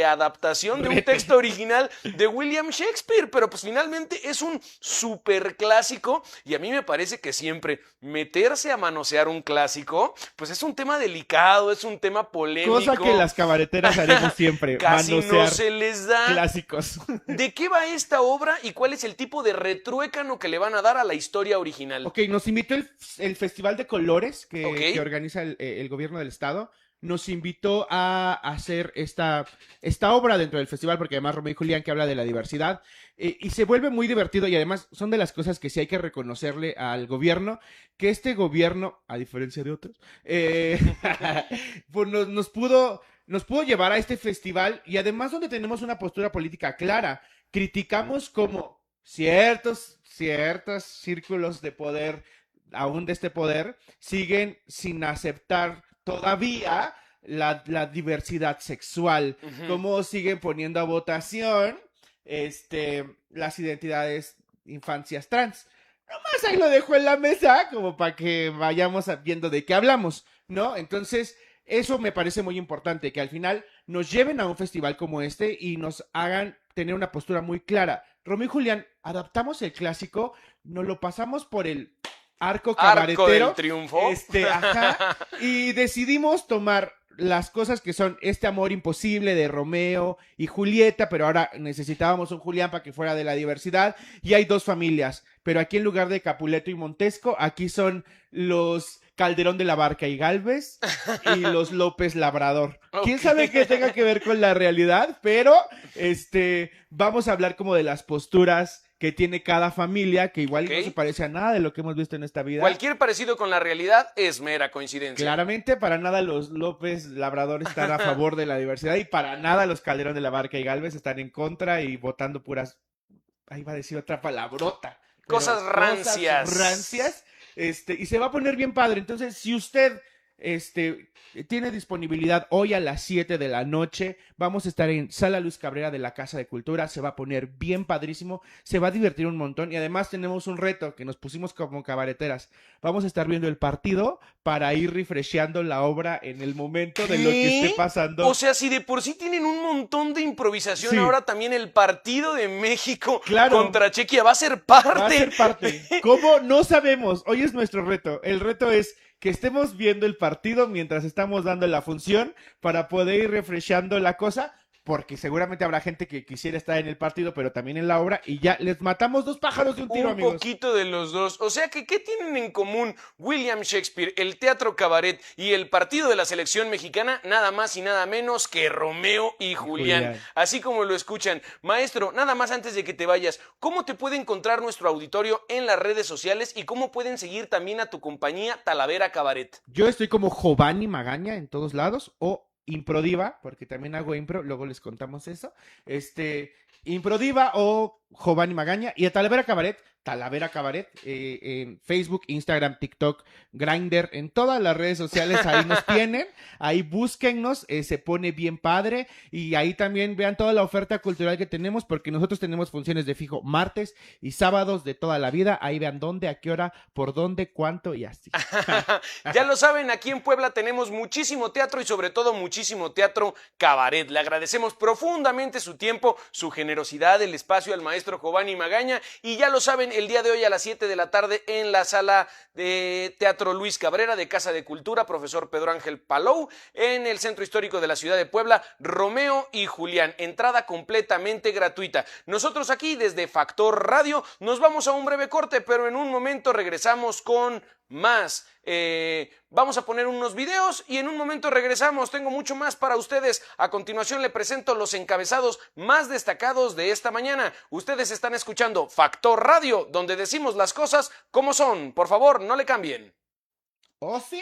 adaptación de un texto original de William Shakespeare, pero pues finalmente es un super clásico y a mí me parece que siempre meterse a manosear un clásico, pues es un tema delicado, es un tema polémico. Cosa que las cabareteras haremos siempre, Casi manosear no se les da. clásicos. ¿De qué va esta obra y cuál es el tipo de retruécano que le van a dar a la historia original? Ok, nos invitó el Festival de Colores que organiza el gobierno del estado. Nos invitó a hacer esta obra dentro del festival, porque además Romeo y Julián, que habla de la diversidad, y se vuelve muy divertido, y además son de las cosas que sí hay que reconocerle al gobierno, que este gobierno, a diferencia de otros, pues nos pudo llevar a este festival, y además donde tenemos una postura política clara. Criticamos como ciertos círculos de poder, aún de este poder, siguen sin aceptar todavía la diversidad sexual, cómo siguen poniendo a votación las identidades infancias trans. Nomás ahí lo dejo en la mesa como para que vayamos viendo de qué hablamos, ¿no? Entonces, eso me parece muy importante, que al final nos lleven a un festival como este y nos hagan tener una postura muy clara. Romeo y Julián, adaptamos el clásico, nos lo pasamos por el arco cabaretero. Arco del triunfo. Y decidimos tomar las cosas que son este amor imposible de Romeo y Julieta, pero ahora necesitábamos un Julián para que fuera de la diversidad, y hay dos familias, pero aquí en lugar de Capuleto y Montesco, aquí son los Calderón de la Barca y Gálvez y los López Labrador. ¿Quién sabe qué tenga que ver con la realidad? Pero vamos a hablar como de las posturas que tiene cada familia, que igual no se parece a nada de lo que hemos visto en esta vida. Cualquier parecido con la realidad es mera coincidencia. Claramente, para nada los López Labrador están a favor de la diversidad y para nada los Calderón de la Barca y Gálvez están en contra y votando puras... Ahí va a decir otra palabrota. Cosas rancias. Cosas rancias. Y se va a poner bien padre. Entonces, si usted tiene disponibilidad hoy a las 7 de la noche, vamos a estar en Sala Luz Cabrera de la Casa de Cultura, se va a poner bien padrísimo, se va a divertir un montón y además tenemos un reto que nos pusimos como cabareteras. Vamos a estar viendo el partido para ir refresheando la obra en el momento de lo que esté pasando. O sea, si de por sí tienen un montón de improvisación, Sí. ahora también el partido de México Claro. contra Chequia va a ser parte. Va a ser parte. ¿Cómo? No sabemos. Hoy es nuestro reto. El reto es que estemos viendo el partido mientras estamos dando la función para poder ir refrescando la cosa, porque seguramente habrá gente que quisiera estar en el partido, pero también en la obra, y ya les matamos dos pájaros de un tiro, amigos. Un poquito de los dos. O sea que, ¿qué tienen en común William Shakespeare, el teatro cabaret y el partido de la selección mexicana? Nada más y nada menos que Romeo y Julián. Así como lo escuchan. Maestro, nada más antes de que te vayas, ¿cómo te puede encontrar nuestro auditorio en las redes sociales y cómo pueden seguir también a tu compañía Talavera Cabaret? Yo estoy como Giovanni Magaña en todos lados, o Improdiva, porque también hago impro, luego les contamos eso. Improdiva o Giovanni Magaña, y a Talavera Cabaret, en Facebook, Instagram, TikTok, Grindr, en todas las redes sociales, ahí nos tienen, ahí búsquennos, se pone bien padre, y ahí también vean toda la oferta cultural que tenemos, porque nosotros tenemos funciones de fijo martes y sábados de toda la vida, ahí vean dónde, a qué hora, por dónde, cuánto y así. Ya lo saben, aquí en Puebla tenemos muchísimo teatro y sobre todo muchísimo teatro cabaret. Le agradecemos profundamente su tiempo, su generosidad, el espacio al maestro Giovanni Magaña, y ya lo saben, también el día de hoy a las 7 de la tarde en la sala de Teatro Luis Cabrera de Casa de Cultura, profesor Pedro Ángel Palou, en el Centro Histórico de la Ciudad de Puebla, Romeo y Julián. Entrada completamente gratuita. Nosotros aquí desde Factor Radio nos vamos a un breve corte, pero en un momento regresamos con más. Vamos a poner unos videos y en un momento regresamos. Tengo mucho más para ustedes. A continuación le presento los encabezados más destacados de esta mañana. Ustedes están escuchando Factor Radio, donde decimos las cosas como son. Por favor, no le cambien. ¿Oh, sí?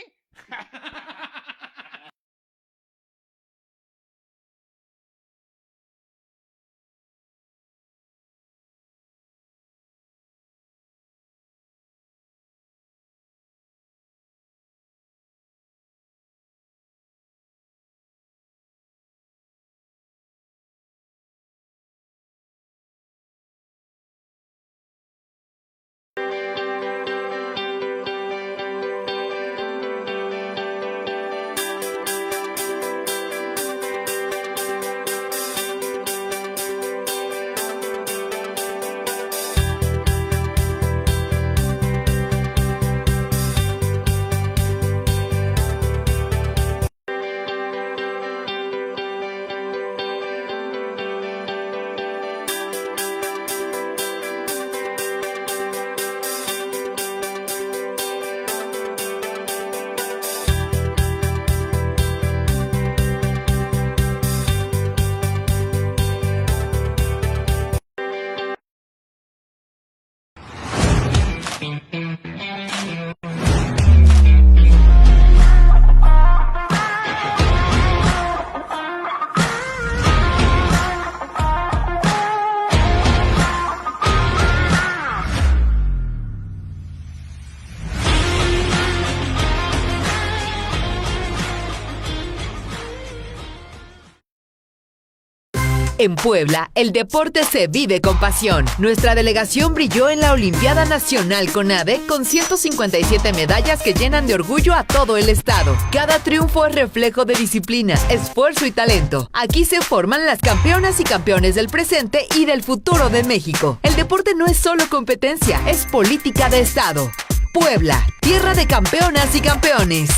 En Puebla, el deporte se vive con pasión. Nuestra delegación brilló en la Olimpiada Nacional CONADE con 157 medallas que llenan de orgullo a todo el estado. Cada triunfo es reflejo de disciplina, esfuerzo y talento. Aquí se forman las campeonas y campeones del presente y del futuro de México. El deporte no es solo competencia, es política de estado. Puebla, tierra de campeonas y campeones.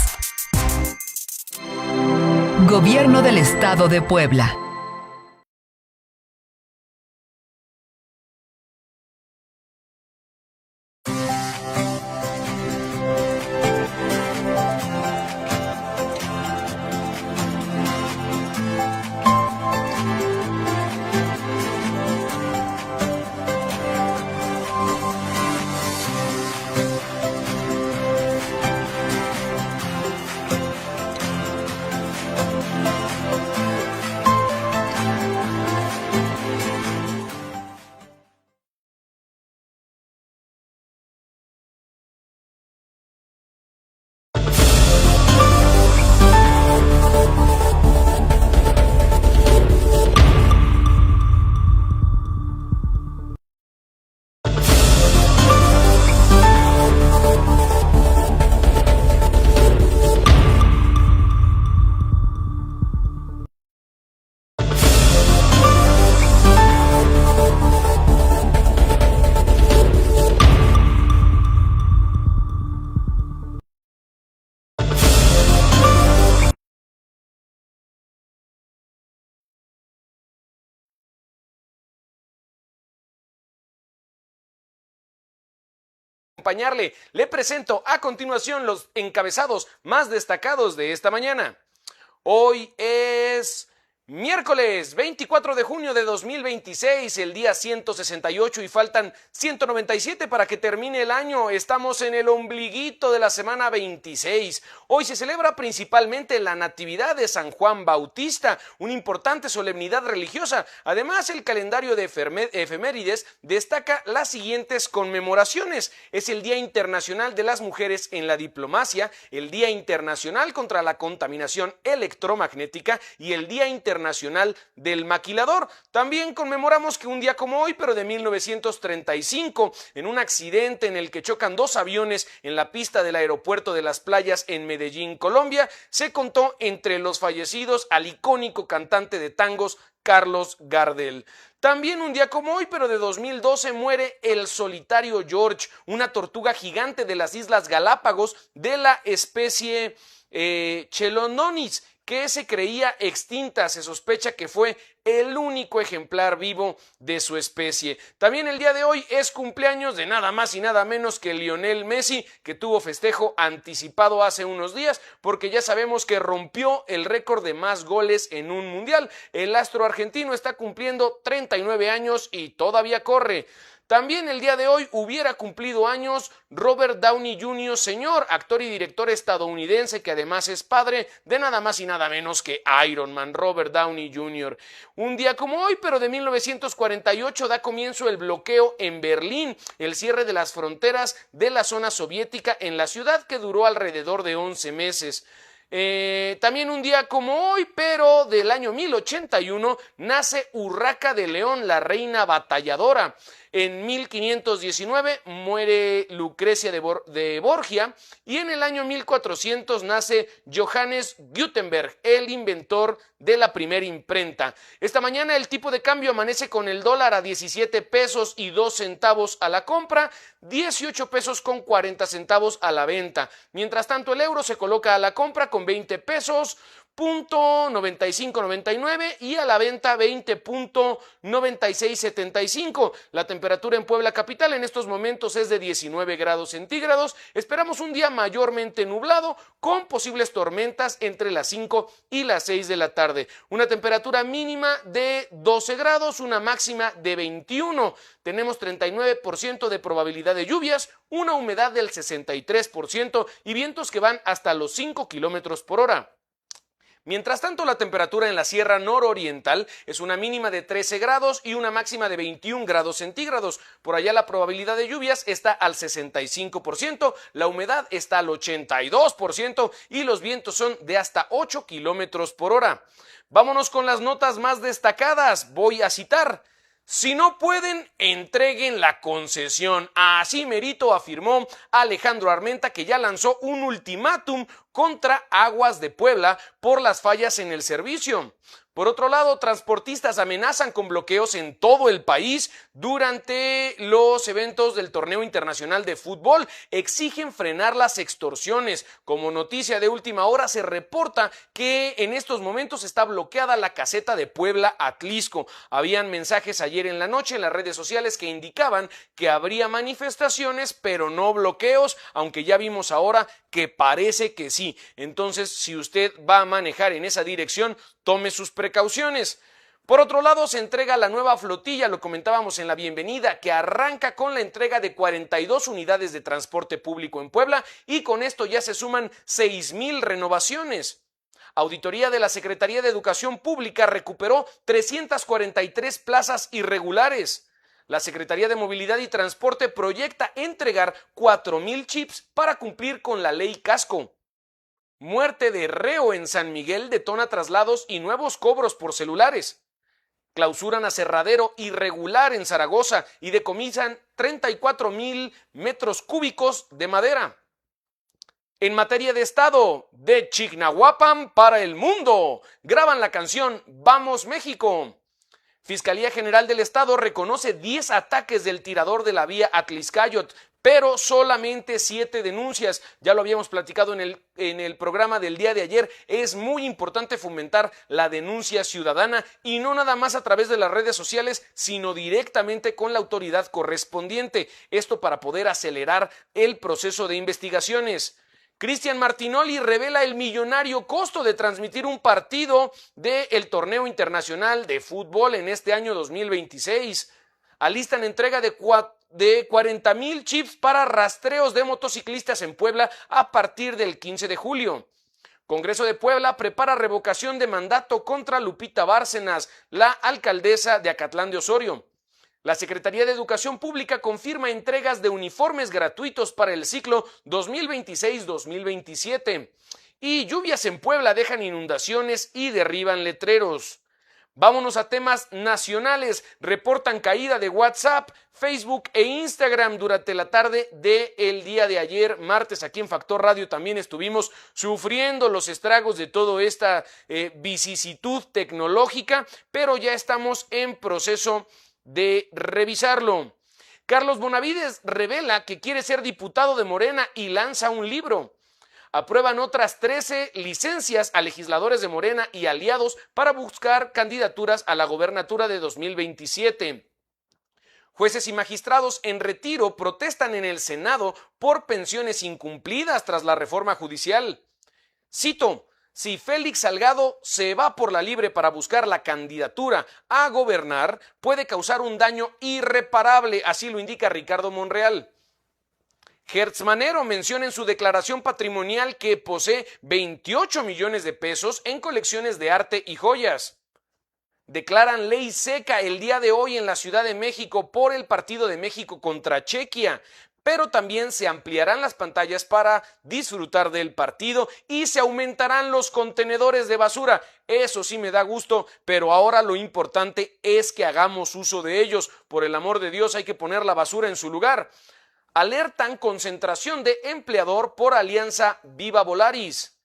Gobierno del Estado de Puebla. Acompañarle, le presento a continuación los encabezados más destacados de esta mañana. Hoy es miércoles 24 de junio de 2026, el día 168 y faltan 197 para que termine el año. Estamos en el ombliguito de la semana 26. Hoy se celebra principalmente la Natividad de San Juan Bautista, una importante solemnidad religiosa. Además, el calendario de efemérides destaca las siguientes conmemoraciones. Es el Día Internacional de las Mujeres en la Diplomacia, el Día Internacional contra la Contaminación Electromagnética y el Día Internacional del Maquilador. También conmemoramos que un día como hoy, pero de 1935, en un accidente en el que chocan dos aviones en la pista del aeropuerto de Las Playas en Medellín, Colombia, se contó entre los fallecidos al icónico cantante de tangos Carlos Gardel. También un día como hoy, pero de 2012, muere el solitario George, una tortuga gigante de las Islas Galápagos de la especie Chelonodontis, que se creía extinta. Se sospecha que fue el único ejemplar vivo de su especie. También el día de hoy es cumpleaños de nada más y nada menos que Lionel Messi, que tuvo festejo anticipado hace unos días, porque ya sabemos que rompió el récord de más goles en un mundial. El astro argentino está cumpliendo 39 años y todavía corre. También el día de hoy hubiera cumplido años Robert Downey Jr., señor, actor y director estadounidense que además es padre de nada más y nada menos que Iron Man, Robert Downey Jr. Un día como hoy, pero de 1948, da comienzo el bloqueo en Berlín, el cierre de las fronteras de la zona soviética en la ciudad, que duró alrededor de 11 meses. También un día como hoy, pero del año 1081, nace Urraca de León, la reina batalladora. En 1519 muere Lucrecia de Borgia y en el año 1400 nace Johannes Gutenberg, el inventor de la primera imprenta. Esta mañana el tipo de cambio amanece con el dólar a 17 pesos y 2 centavos a la compra, 18 pesos con 40 centavos a la venta. Mientras tanto, el euro se coloca a la compra con 20 pesos, .9599 y a la venta 20.9675. La temperatura en Puebla capital en estos momentos es de 19 grados centígrados. Esperamos un día mayormente nublado con posibles tormentas entre las 5 y las 6 de la tarde. Una temperatura mínima de 12 grados, una máxima de 21. Tenemos 39% de probabilidad de lluvias, una humedad del 63% y vientos que van hasta los 5 kilómetros por hora. Mientras tanto, la temperatura en la Sierra Nororiental es una mínima de 13 grados y una máxima de 21 grados centígrados. Por allá la probabilidad de lluvias está al 65%, la humedad está al 82% y los vientos son de hasta 8 kilómetros por hora. Vámonos con las notas más destacadas. Voy a citar: si no pueden, entreguen la concesión. Así merito afirmó Alejandro Armenta, que ya lanzó un ultimátum contra Aguas de Puebla por las fallas en el servicio. Por otro lado, transportistas amenazan con bloqueos en todo el país durante los eventos del Torneo Internacional de Fútbol. Exigen frenar las extorsiones. Como noticia de última hora, se reporta que en estos momentos está bloqueada la caseta de Puebla-Atlisco. Habían mensajes ayer en la noche en las redes sociales que indicaban que habría manifestaciones, pero no bloqueos, aunque ya vimos ahora que parece que sí. Entonces, si usted va a manejar en esa dirección, tome sus precauciones. Por otro lado, se entrega la nueva flotilla, lo comentábamos en la bienvenida, que arranca con la entrega de 42 unidades de transporte público en Puebla y con esto ya se suman 6,000 renovaciones. Auditoría de la Secretaría de Educación Pública recuperó 343 plazas irregulares. La Secretaría de Movilidad y Transporte proyecta entregar 4,000 chips para cumplir con la ley Casco. Muerte de reo en San Miguel detona traslados y nuevos cobros por celulares. Clausuran aserradero irregular en Zaragoza y decomisan 34,000 metros cúbicos de madera. En materia de Estado, de Chignahuapan para el mundo, graban la canción Vamos México. Fiscalía General del Estado reconoce 10 ataques del tirador de la vía Atliscayot, pero solamente 7 denuncias. Ya lo habíamos platicado en el programa del día de ayer. Es muy importante fomentar la denuncia ciudadana y no nada más a través de las redes sociales, sino directamente con la autoridad correspondiente. Esto para poder acelerar el proceso de investigaciones. Cristian Martinoli revela el millonario costo de transmitir un partido del Torneo Internacional de Fútbol en este año 2026. Alistan entrega de 40,000 chips para rastreos de motociclistas en Puebla a partir del 15 de julio. Congreso de Puebla prepara revocación de mandato contra Lupita Bárcenas, la alcaldesa de Acatlán de Osorio. La Secretaría de Educación Pública confirma entregas de uniformes gratuitos para el ciclo 2026-2027. Y lluvias en Puebla dejan inundaciones y derriban letreros. Vámonos a temas nacionales. Reportan caída de WhatsApp, Facebook e Instagram durante la tarde del día de ayer, martes. Aquí en Factor Radio también estuvimos sufriendo los estragos de toda esta vicisitud tecnológica, pero ya estamos en proceso de revisarlo. Carlos Bonavides revela que quiere ser diputado de Morena y lanza un libro. Aprueban otras 13 licencias a legisladores de Morena y aliados para buscar candidaturas a la gobernatura de 2027. Jueces y magistrados en retiro protestan en el Senado por pensiones incumplidas tras la reforma judicial. Cito: si Félix Salgado se va por la libre para buscar la candidatura a gobernar, puede causar un daño irreparable, así lo indica Ricardo Monreal. Hertz Manero menciona en su declaración patrimonial que posee 28 millones de pesos en colecciones de arte y joyas. Declaran ley seca el día de hoy en la Ciudad de México por el partido de México contra Chequia, pero también se ampliarán las pantallas para disfrutar del partido y se aumentarán los contenedores de basura. Eso sí me da gusto, pero ahora lo importante es que hagamos uso de ellos. Por el amor de Dios, hay que poner la basura en su lugar. Alertan concentración de empleador por alianza Viva Volaris.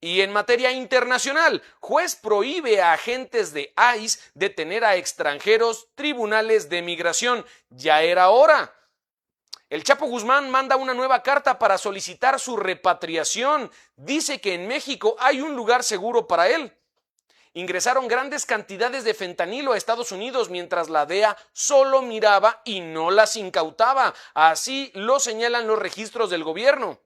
Y en materia internacional, juez prohíbe a agentes de ICE detener a extranjeros, tribunales de migración. Ya era hora. El Chapo Guzmán manda una nueva carta para solicitar su repatriación. Dice que en México hay un lugar seguro para él. Ingresaron grandes cantidades de fentanilo a Estados Unidos mientras la DEA solo miraba y no las incautaba. Así lo señalan los registros del gobierno.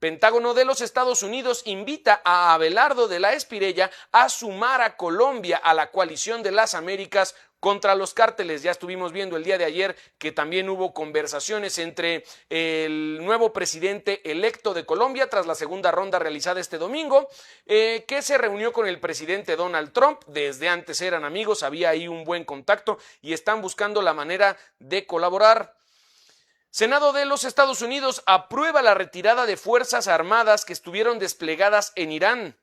Pentágono de los Estados Unidos invita a Abelardo de la Espirella a sumar a Colombia a la coalición de las Américas contra los cárteles. Ya estuvimos viendo el día de ayer que también hubo conversaciones entre el nuevo presidente electo de Colombia tras la segunda ronda realizada este domingo, que se reunió con el presidente Donald Trump. Desde antes eran amigos, había ahí un buen contacto y están buscando la manera de colaborar. Senado de los Estados Unidos aprueba la retirada de fuerzas armadas que estuvieron desplegadas en Irán.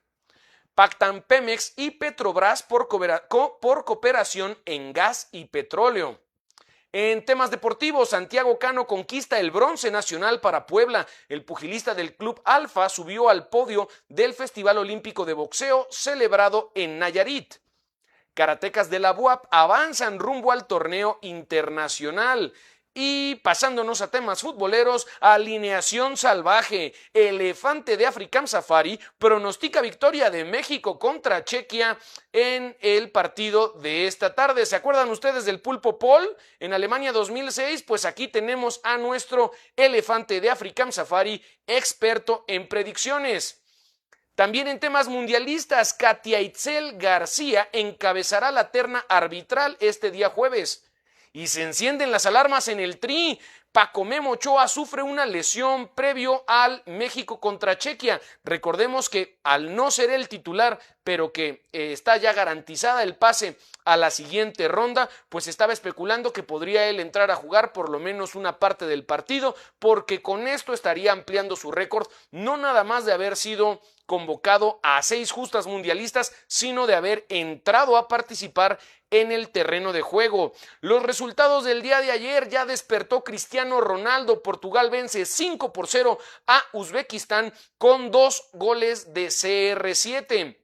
Pactan Pemex y Petrobras por cooperación en gas y petróleo. En temas deportivos, Santiago Cano conquista el bronce nacional para Puebla. El pugilista del Club Alfa subió al podio del Festival Olímpico de Boxeo celebrado en Nayarit. Karatecas de la UAP avanzan rumbo al torneo internacional. Y pasándonos a temas futboleros, alineación salvaje. Elefante de African Safari pronostica victoria de México contra Chequia en el partido de esta tarde. ¿Se acuerdan ustedes del Pulpo Paul en Alemania 2006? Pues aquí tenemos a nuestro Elefante de African Safari, experto en predicciones. También en temas mundialistas, Katia Itzel García encabezará la terna arbitral este día jueves. Y se encienden las alarmas en el Tri. Paco Memo Ochoa sufre una lesión previo al México contra Chequia. Recordemos que al no ser el titular, pero que está ya garantizada el pase a la siguiente ronda, pues estaba especulando que podría él entrar a jugar por lo menos una parte del partido, porque con esto estaría ampliando su récord, no nada más de haber sido convocado a 6 justas mundialistas, sino de haber entrado a participar en el terreno de juego. Los resultados del día de ayer ya despertó Cristiano Ronaldo. Portugal vence 5-0 a Uzbekistán con 2 goles de CR7.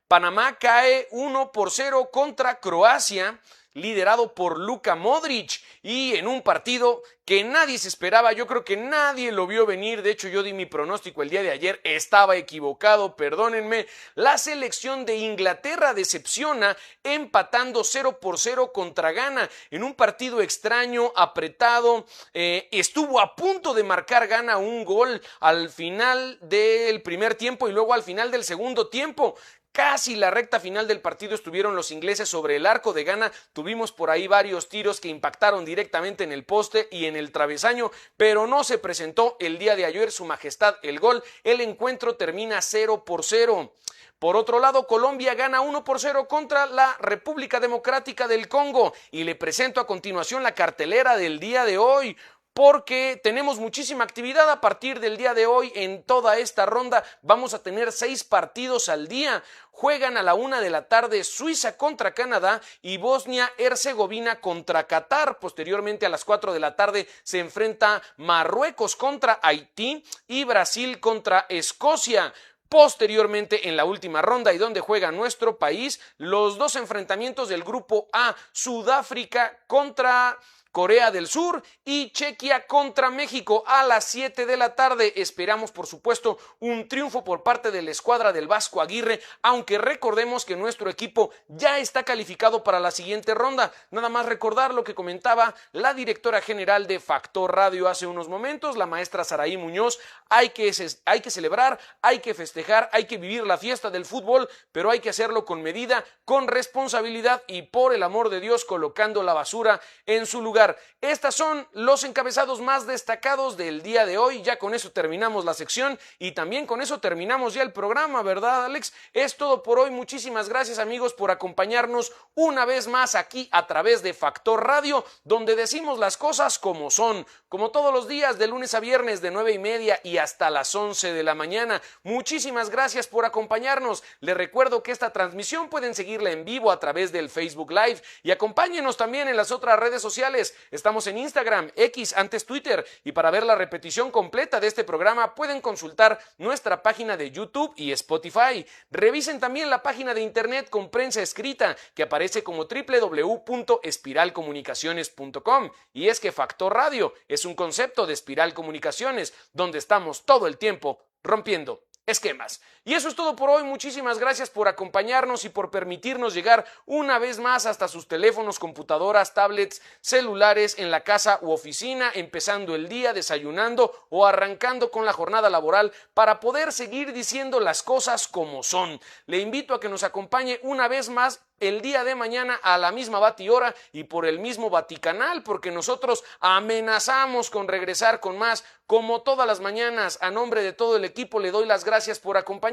Panamá cae 1-0 contra Croacia, liderado por Luka Modric, y en un partido que nadie se esperaba. Yo creo que nadie lo vio venir. De hecho, yo di mi pronóstico el día de ayer, estaba equivocado, perdónenme. La selección de Inglaterra decepciona empatando 0-0 contra Ghana en un partido extraño, apretado. Estuvo a punto de marcar Ghana un gol al final del primer tiempo y luego al final del segundo tiempo. Casi la recta final del partido estuvieron los ingleses sobre el arco de Ghana. Tuvimos por ahí varios tiros que impactaron directamente en el poste y en el travesaño, pero no se presentó el día de ayer su majestad el gol. El encuentro termina 0-0. Por otro lado, Colombia gana 1-0 contra la República Democrática del Congo y le presento a continuación la cartelera del día de hoy. porque tenemos muchísima actividad a partir del día de hoy en toda esta ronda. Vamos a tener 6 partidos al día. Juegan a la 1 de la tarde Suiza contra Canadá y Bosnia-Herzegovina contra Qatar. Posteriormente a las 4 de la tarde se enfrenta Marruecos contra Haití y Brasil contra Escocia. Posteriormente, en la última ronda y donde juega nuestro país, los 2 enfrentamientos del grupo A, Sudáfrica contra Corea del Sur y Chequia contra México a las 7 de la tarde. Esperamos, por supuesto, un triunfo por parte de la escuadra del Vasco Aguirre, aunque recordemos que nuestro equipo ya está calificado para la siguiente ronda. Nada más recordar lo que comentaba la directora general de Factor Radio hace unos momentos, la maestra Saraí Muñoz. Hay que celebrar, hay que festejar, hay que vivir la fiesta del fútbol, pero hay que hacerlo con medida, con responsabilidad y, por el amor de Dios, colocando la basura en su lugar. Estos son los encabezados más destacados del día de hoy. Ya con eso terminamos la sección y también con eso terminamos ya el programa, ¿verdad, Alex? Es todo por hoy. Muchísimas gracias, amigos, por acompañarnos una vez más aquí a través de Factor Radio, donde decimos las cosas como son, como todos los días, de lunes a viernes, de 9:30 y hasta las 11 de la mañana. Muchísimas gracias por acompañarnos. Les recuerdo que esta transmisión pueden seguirla en vivo a través del Facebook Live y acompáñenos también en las otras redes sociales. Estamos en Instagram, X, antes Twitter, y para ver la repetición completa de este programa pueden consultar nuestra página de YouTube y Spotify. Revisen también la página de internet con prensa escrita que aparece como www.espiralcomunicaciones.com. Y es que Factor Radio es un concepto de Espiral Comunicaciones, donde estamos todo el tiempo rompiendo esquemas. Y eso es todo por hoy. Muchísimas gracias por acompañarnos y por permitirnos llegar una vez más hasta sus teléfonos, computadoras, tablets, celulares, en la casa u oficina, empezando el día, desayunando o arrancando con la jornada laboral para poder seguir diciendo las cosas como son. Le invito a que nos acompañe una vez más el día de mañana a la misma batihora y por el mismo Vaticanal, porque nosotros amenazamos con regresar con más, como todas las mañanas. A nombre de todo el equipo le doy las gracias por acompañarnos.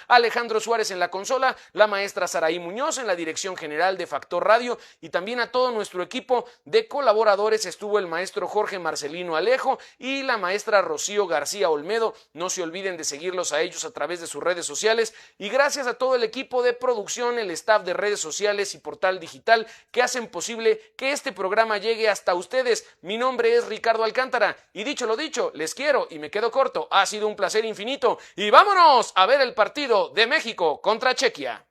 Alejandro Suárez en la consola, la maestra Saraí Muñoz en la dirección general de Factor Radio y también a todo nuestro equipo de colaboradores. Estuvo el maestro Jorge Marcelino Alejo y la maestra Rocío García Olmedo. No se olviden de seguirlos a ellos a través de sus redes sociales. Y gracias a todo el equipo de producción, el staff de redes sociales y portal digital que hacen posible que este programa llegue hasta ustedes. Mi nombre es Ricardo Alcántara y dicho lo dicho, les quiero y me quedo corto. Ha sido un placer infinito y vámonos a ver el partido de México contra Chequia.